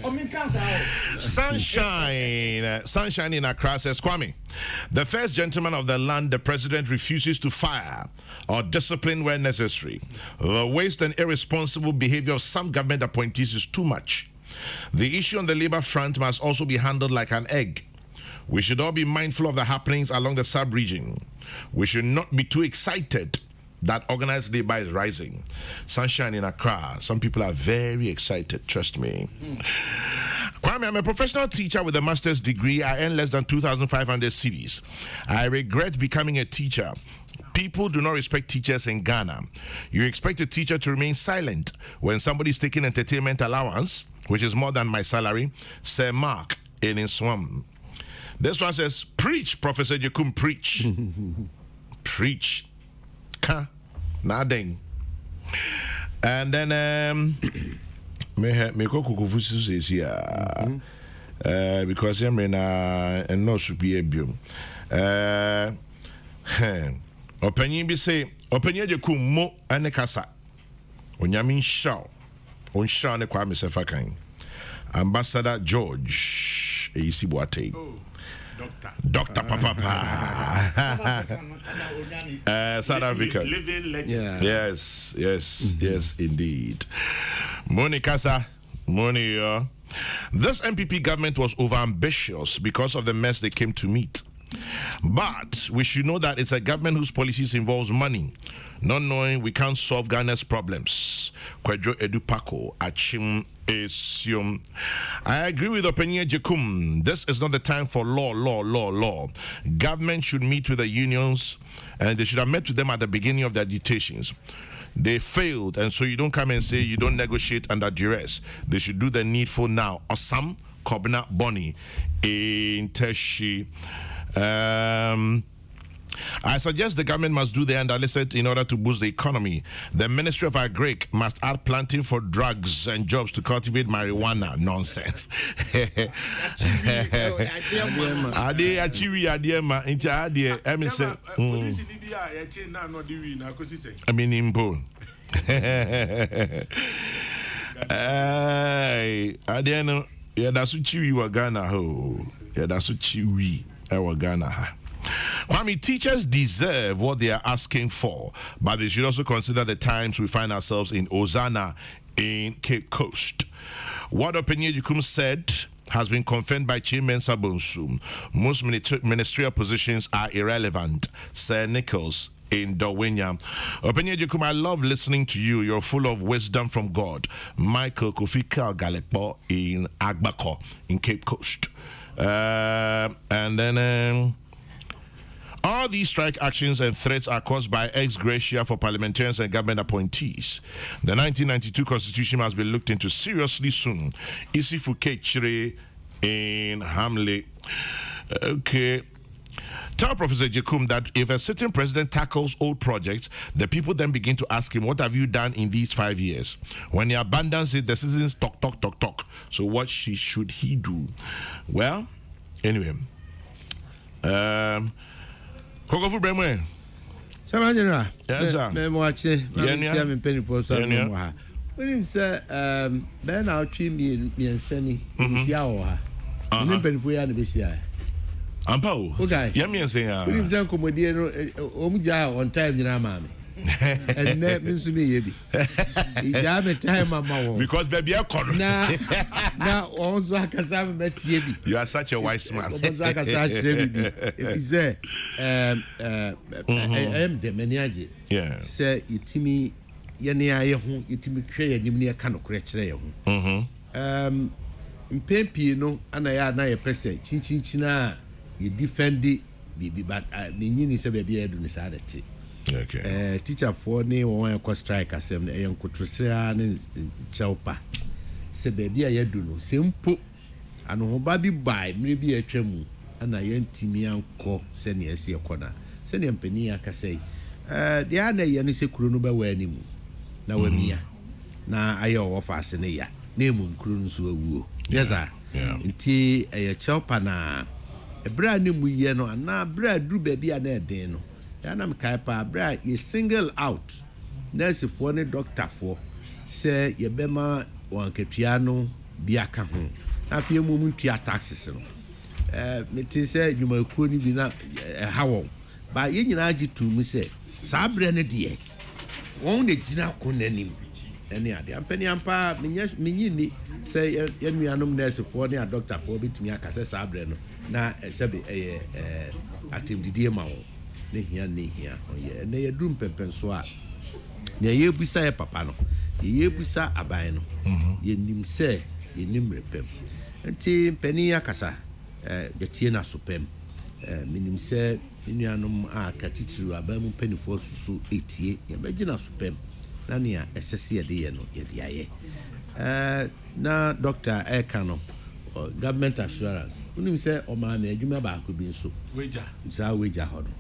ɔmenka saa o Sunshine in Accra says, Kwame, the first gentleman of the land, the president refuses to fire or discipline where necessary. The waste and irresponsible behavior of some government appointees is too much. The issue on the labor front must also be handled like an egg. We should all be mindful of the happenings along the sub-region. We should not be too excited that organized labor is rising. Sunshine in Accra. Some people are very excited, trust me. Kwame, I'm a professional teacher with a master's degree. I earn less than 2,500 cedis. I regret becoming a teacher. People do not respect teachers in Ghana. You expect a teacher to remain silent when somebody is taking entertainment allowance, which is more than my salary. Sir Mark in Swam. This one says, preach, Professor Jekum, preach. Preach. Ka. Nothing. And then, me Kokrokoo says here, because I'm in and no should be a biom. Opinion be say, opinion Jekum mo and kasa. Onyamin shaw. On shaw ne kwa mesefakan. Ambassador George Eisi Boateng. Dr. Papa. South Africa. Living legend. Yeah. Yes, indeed. Morning, Kasa. Morning, This MPP government was overambitious because of the mess they came to meet. But we should know that it's a government whose policies involves money. Not knowing we can't solve Ghana's problems. Kwadwo Edupako Achim Esium. I agree with Openia Jekum. This is not the time for law. Government should meet with the unions, and they should have met with them at the beginning of their agitations. They failed, and so you don't come and say you don't negotiate under duress. They should do the needful now. Osam Kobna Boni in Teshi. I suggest the government must do the unlisted in order to boost the economy. The Ministry of Agri must add planting for drugs and jobs to cultivate marijuana. Nonsense. I mean, impo. That's what you were Ghana. Yeah, that's what you were Ghana. Kwame, teachers deserve what they are asking for, but they should also consider the times we find ourselves in Ozana in Cape Coast. What Opinion Jukum said has been confirmed by Chairman Sabonsu. Most ministerial positions are irrelevant, Sir Nichols in Dawenya. Opinion Jukum, I love listening to you. You're full of wisdom from God. Michael Kofika Galepo in Agbako in Cape Coast. And then... all these strike actions and threats are caused by ex gratia for parliamentarians and government appointees. The 1992 Constitution must be looked into seriously soon. Isifu Kechire in Hamle. Okay. Tell Professor Jekum that if a sitting president tackles old projects, the people then begin to ask him, what have you done in these 5 years? When he abandons it, the citizens talk. So what should he do? Well, anyway. Kokrokoo Bremwe. Sama General. Yes, sir. Me watch. Me penny post on mo ha. When him say ben na otwi mi ensani sia wo ha. Ni penny fo ya na be sia. Ampa o. Ya mi ensan ya. When him say komodie no omja on time nyina ma me. And ne me so me ye bi. Ija me time mama wo. Because baby I call. Na onzo akasa me tie bi. You are such a wise man. Onzo akasa chire bi. If you say the manager. Yeah. Say itimi ye ne aye ho itimi hwe ye nim ne ka no kure kire ye ho. Mpempi no ana ya na ye pese chinchinchina ye defendi bibi but me nyini se baby edu ni sa dete. Okay. Teacher for ne won ko strike asem na yen kotrosea ne chewpa se baby a yedu no sempo ano ho ba bi bai mre bi atwamu ana yentimi anko se ne ase ekona se ne mpani aka sei dia na ye no se kuro no ba wani mu na wamia na ayo wo fa ase ne ya na mu kuro no so awuo yes sir nti chewpa na ebra ne mu ye no ana bra duru baby a na eden no yana mkaipa bra ye single out nurse for ne doctor for say ye bema wanketua no bia ka ho afie mu ntua taxes no meti say dwumakuo ni bi na hawo ba ye nyina agi tu mu say saa bra ne de won ne gina ko nanim ene ade ampani ampa menyini say ye nuanom nurse for ne doctor for bitumi aka say saa bra no na sebe atemdidie ma wo ne hia oye na ye drum pempen so a na ye busa ye papa no ye busa aban no ye nim se ye nim repem nti pani akasa ye tie na so pem minim se nuanom a katitiru aban mu panifo susu etie ye begina so pem na nia esese ye de ye no ye de aye na doctor eka no government assurance unim say o ma na adwuma ba ko bi nso weja ho no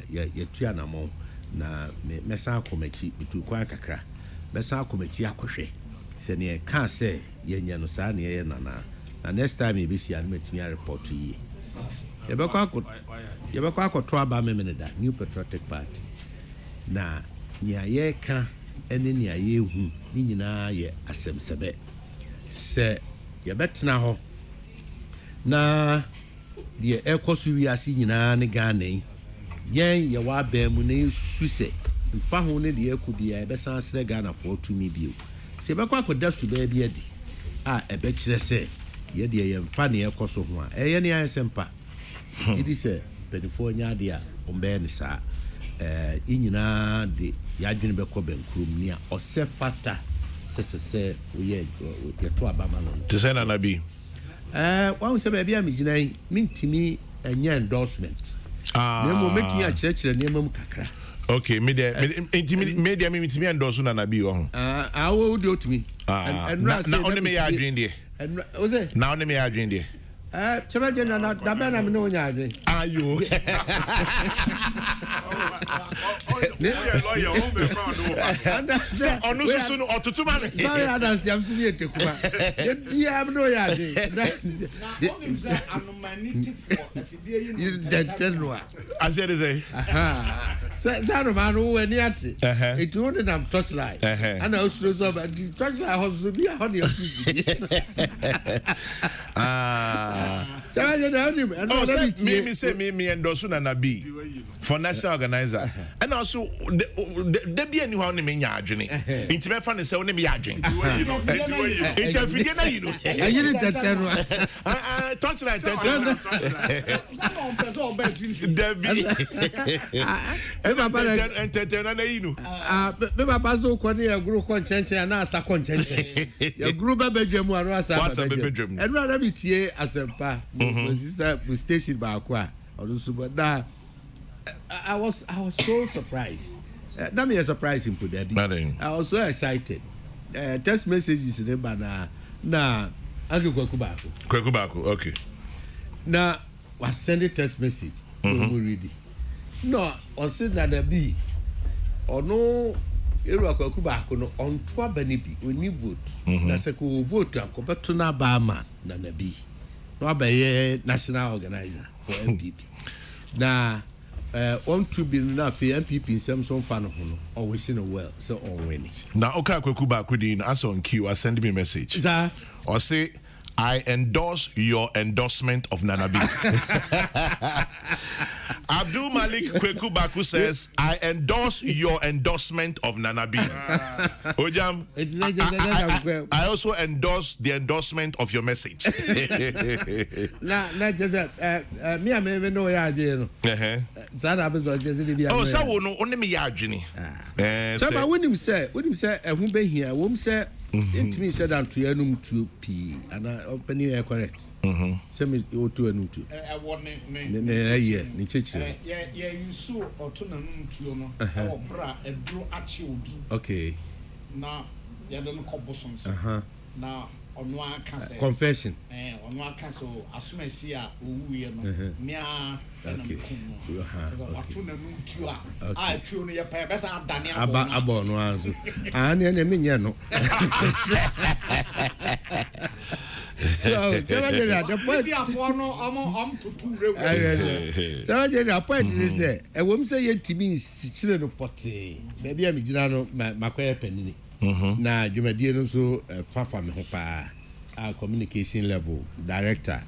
ya tua na mo na me sa akomachi bitu kwa kakra me sa akomachi akohwe se ne ka say ye nya no sa ne ye na next time e be si an metimi report yi ye be kwa akoto aba me da New Patriotic Party na nya ye ka ene nya ye hu ni nyina ye asemsebe se ye betena ho na die ekoso wiase nyina ne Ghana yen ye wa ba mu ne suse mfa ho ne de akubia e be san sere Ghana for to me bio se be kwa koda su ba bi adi a e be kire se ye de ye mfa ne ekoso ho a ye ne ayesempa idi se mpanimfoɔ nyɛ adeɛ a ɔmbɛyɛ ne saa nyinaa de yɛadwene bɛkɔ bɛnkurom ni a ɔsɛ fata sɛ woyɛ yɛto abama no te sɛ nana bi wahu sɛ baabi a megyina yi mentumi ɛnyɛ endorsement na mmom mɛtumi akyerɛkyerɛ nneɛma mu kakra. Okay, media me endorse nana bi ho. Wo de otumi. Na only me ya adwin de. O say? Na only me ya adwin de. Chama je na da be na me no nya adwin. Ayo. Ne lawyer o me fa no. Say onu susu no otutu ma me. Sorry Adams am su ye tekuma. Ye bia me no ya adwin. Na only say anomanity for afidie you tell no. I said say. Sano man who were near it wouldn't have touchlight. And I was so bad. Touchlight was to be a honey of me endorse Nana B for national organizer. And also, there be anyone in Yajini. It's very funny, so only me Yajin. It's a figure, you know. I didn't touchlight. Beba bazo kwani ya guru kwa nchenche na asa kwa nchenche ya guru bebe dwemu anu asa bebe dwemu enu na bitie asempa mo sister we station ba kwa odusu but that I was so surprised that me surprised him put that I was so excited text messages in na Uncle Kwaku Baku okay na was sending text message we read it. No, on said that there be or no Kwaku Baku no on twa banibi when you vote. Na se ko vote ko beto na ba ma na na bi. No be national organizer for MPP. Na on to be na fe MPP nsem so fa no ho no always in a well so on win. Na Kwaku Baku din as on queue send me a message. Sir, or say I endorse your endorsement of Nanabi. Abdul Malik Kwaku Baku says, I endorse your endorsement of Nanabi. Ojam, I also endorse the endorsement of your message. Me I may know ya idea. Oh, so no only me yajini. So when him say, who be here, whom say into me said to Yanum to P and I open you correct. Send me to a new two. Yeah, you saw or to no or bra a bro at you. Okay. Now, you don't call bosoms. Now, on one castle. Confession. On one castle, as soon as see a wee mea. Okay. I tune your purpose. I'm done. About no answer. And then no. So, the point is that a woman say to me, children of potty. Maybe I'm Girano, my penny. Now, you may dear also Papa Mehopa. Our communication level director,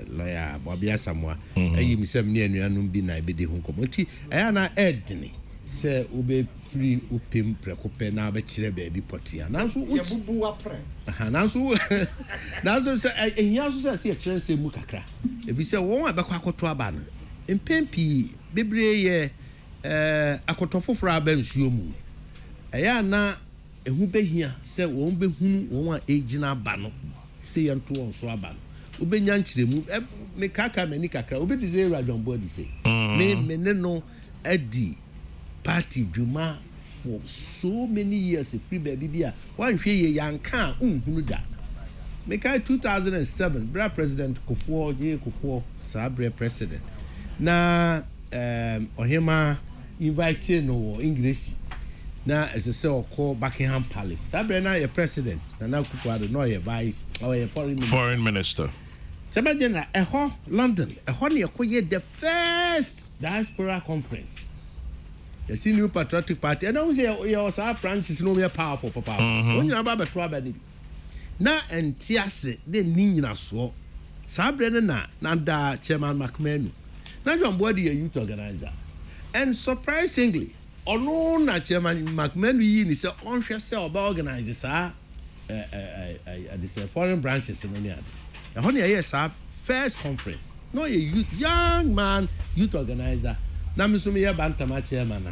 lawyer Bobby Asamoah, I me 7 years and be na be the home committee. I am Edney, say Ube free upim precope now, but baby potty. And now, so say, he also says, a chance to Mukakra. If we say, one about to a ban in Pempi, Bibre, a cotofo for our bench, you move. I am now. Who be here say won't be whom one agina bano say and two on so ban. Ube nyanchire mu me kaka me ni kakra obi ti say rajon body say me no edi party dwuma for so many years free baby bia wan hwe ye yanka unhunu da me kai 2007 bra president Kokrokoo sabre president na ohema invite no English na as a cell called Buckingham Palace. That brand your president, and now Kukwado, no your vice or your foreign minister. Sabajana, London, a honey acquired the first diaspora conference. The senior patriotic party, and I was our branches no more powerful, papa. When you're about to na and Tiase, then Nina so. Sabrina, Nanda, Chairman McMahon. Now you're on board your youth organizer. And surprisingly, ono na chairman McMahon yi say on hwe say oba organize sa this foreign branches no nia e ho na yes first conference no youth young man youth organizer na me so me ye bantama chairman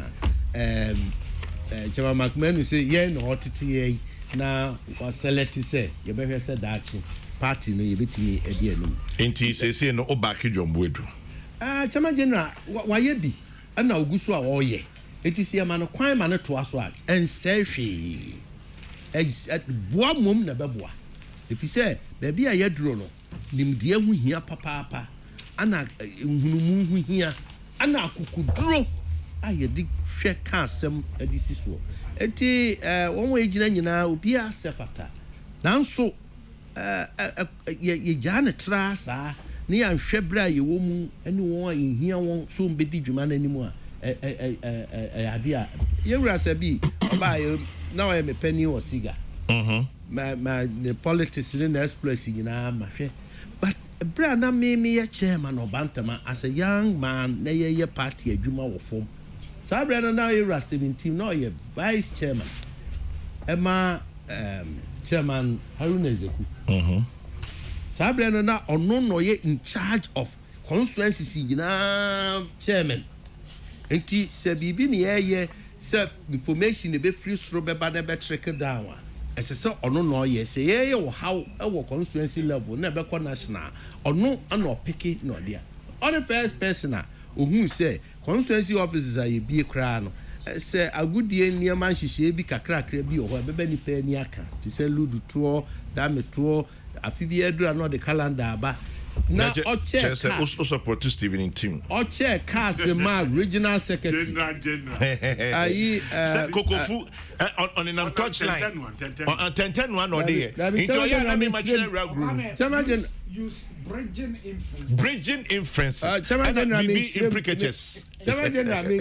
Chairman McMahon say ye no otete na was select say ye be say that party no ye betimi edi anum enti say no obaki Jomboedu Chairman General wa ye bi na oguso a wo ye eti see ma no kwan ma no to aso a ense hwe boa mom na beboa if you say baby a ye duro no nimde hu hia papa ana nhunumu hu hia ana akukuduro a ye di hwe ka asem edi siso eti won we gina nyina obi a sefata nanso ye jana tra sa ne ya hwe bra ye wo mu ene won hia won so mbedi dwuma na nimu a ade a ye wura sabi oba ye na wa me penny or cigar my the politics in the place nyina ma hwe but bra na me ye chairman of Bantama as a young man na ye party adwuma wo fom Sabra na ye Rastin team no ye vice chairman Emma chairman Haruna Ezeku Sabra na ono no ye in charge of constituency nyina chairman enti se bibi ne ye se information be free sro be ba na be trickle down ese se ono no ye se ye wo how e wo constituency level na be national ono ana opiki no dia on the first person a ohun say constituency offices are be kra no say agudie niam anhihye bi kakrakra bi ho be ni pa ni aka ti say ludu to dame to afibi edura no the calendar aba na oche say also support Stephen in team oche cast ma regional secretary general ayi Kokrokoo on an touchline on 10-1 or there into your na me machine group Chairman use bridging influence Chairman be implications Chairman General me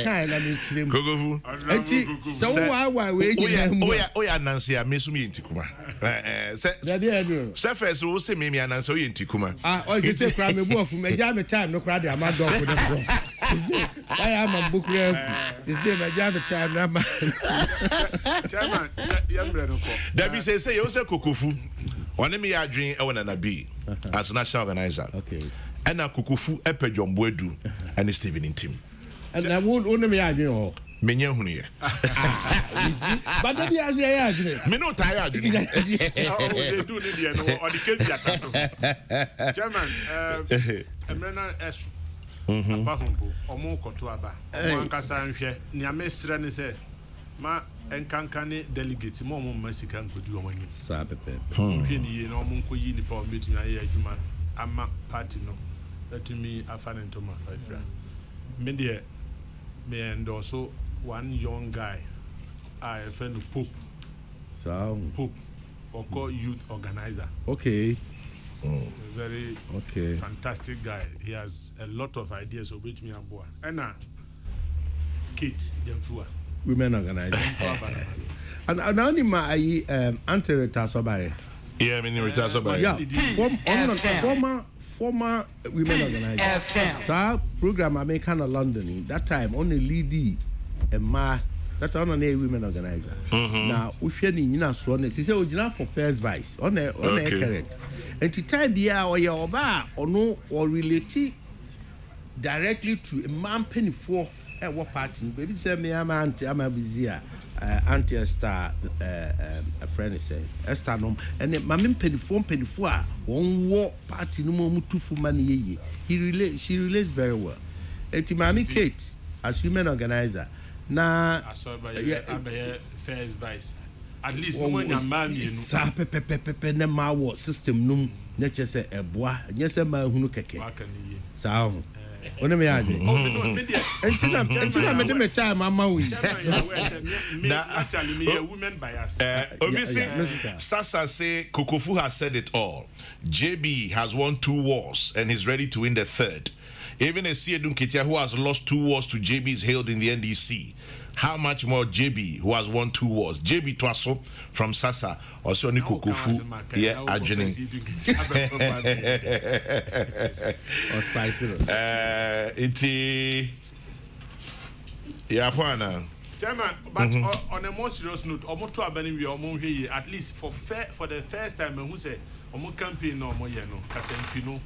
kind na me chirem Kokrokoo enti so wa we oya Nancy a me so me ntikuma say first we say me anansi oya ntikuma o say kra me bu of me ja me time no kra de amado for dem I am a book rep is say me ja me time na ma Chairman yamre no ko that be say you say Kokrokoo one me adwin e wona na bi as national organizer okay and na Kokrokoo epe Jomboedu and Stephen in team and I won't me adwin o menye hunu ye but that be as ye adwin me no tired adwin they do need you know on the case yatato Chairman emrena esu abahombo omo koto aba omo ankasa nhwe ni amesre ne se ma enkankane delegate mo masika nkodu omo anyim sa pepe hwe ni ye na omo nkoyi ni pa o betumi aye adwuma ama party no let me afan ntoma afra me de me endorse one young guy I friend Pope Oko youth organizer okay very okay fantastic guy he has a lot of ideas of which me and boy and Kate Demfua women organizer and only my anti-retard sobare yeah me retire sobare yeah former women organizer so program American London that time only lead a ma that on a women organizer now we share ni nyina so na say ogina for first vice on a current and to time bia or your oba or no or relate directly to a man penny for a what party baby say me am busy anti star a friend say Esther no and mamim penny for one war party no more mutu for money she relates very well and to Mammy Kate as women organizer na I saw by first vice at least no one man you sa pepe na ma wo system num na che se eboa nya se ma hunu keke sa ho one me age entina me de me time ama we na actually me a women bias obviously Sasa say Kokrokoo has said it all. JB has won 2 wars and is ready to win the 3rd. Even a Siedun Ketia who has lost 2 wars to JB is hailed in the NDC. How much more JB who has won 2 wars? JB Twaso from Sasa also ni Kokrokoo yeah adjoining. or spicy Iti yeah pana. Chairman, but on a more serious note, almost to abandon we at least for the first time who say omo campaign no omo ye no kasempi no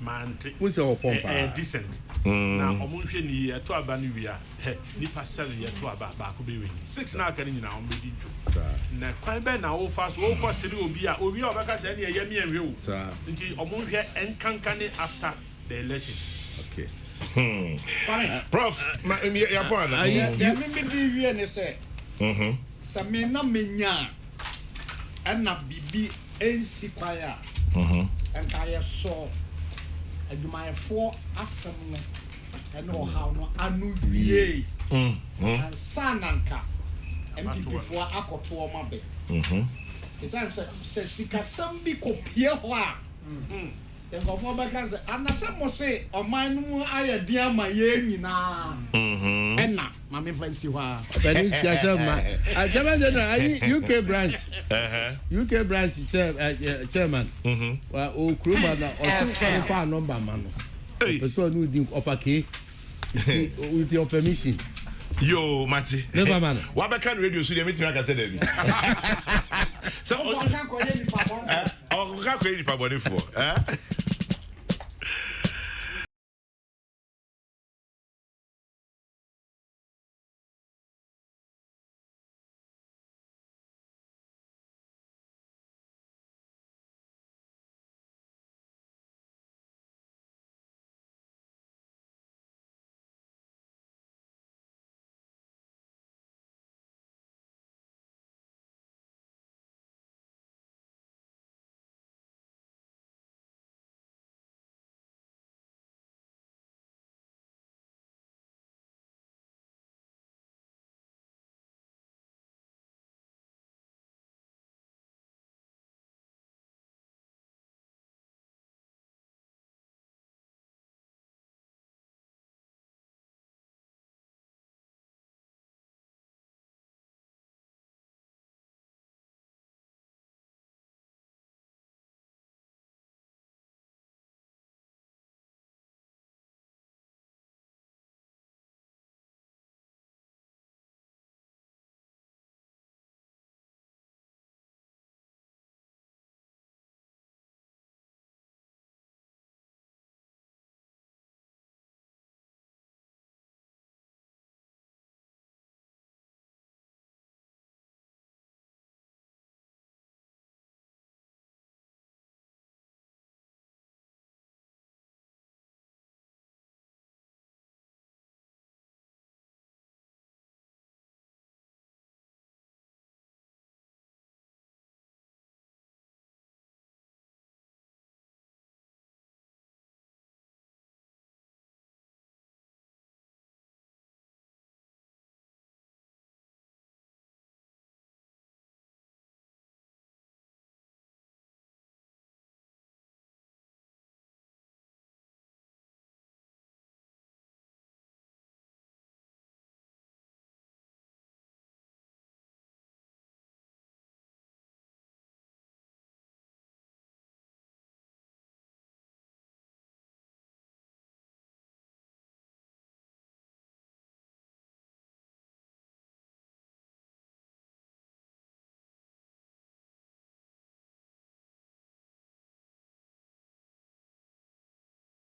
mante Who say pompa? Decent. Na omo hwe ni ye to aba no wia he nipa 7 ye to aba ba ko be weni 6 na aka ni nyina omo di dwo na kwan be na wo fa so wo ko sere obi a obeka se na ye mi enwe wo nti omo hwe enkankane after the election. Okay. Prof, ya point. Ya me di wie ne se. Sa me na menya ana bibi ensi kwaya. Enka ye so adwumayefo asem no ene oha no anu wie. Ansananka MPP fo akoto o mabe. It's say sikasam bi kopie ho a. Engofo beka se anasa mo se oman no aye dia ma ye nyina. Enna ma me fancy ho a. Benin Jasama. UK branch. UK branch chairman. Wa o kroma na o fa number man no. So no di opake with your permission. Yo, Mati. Never man. What about can radio studio meeting like I said David. So, I can't call you papa. Oh, can't call you papa for.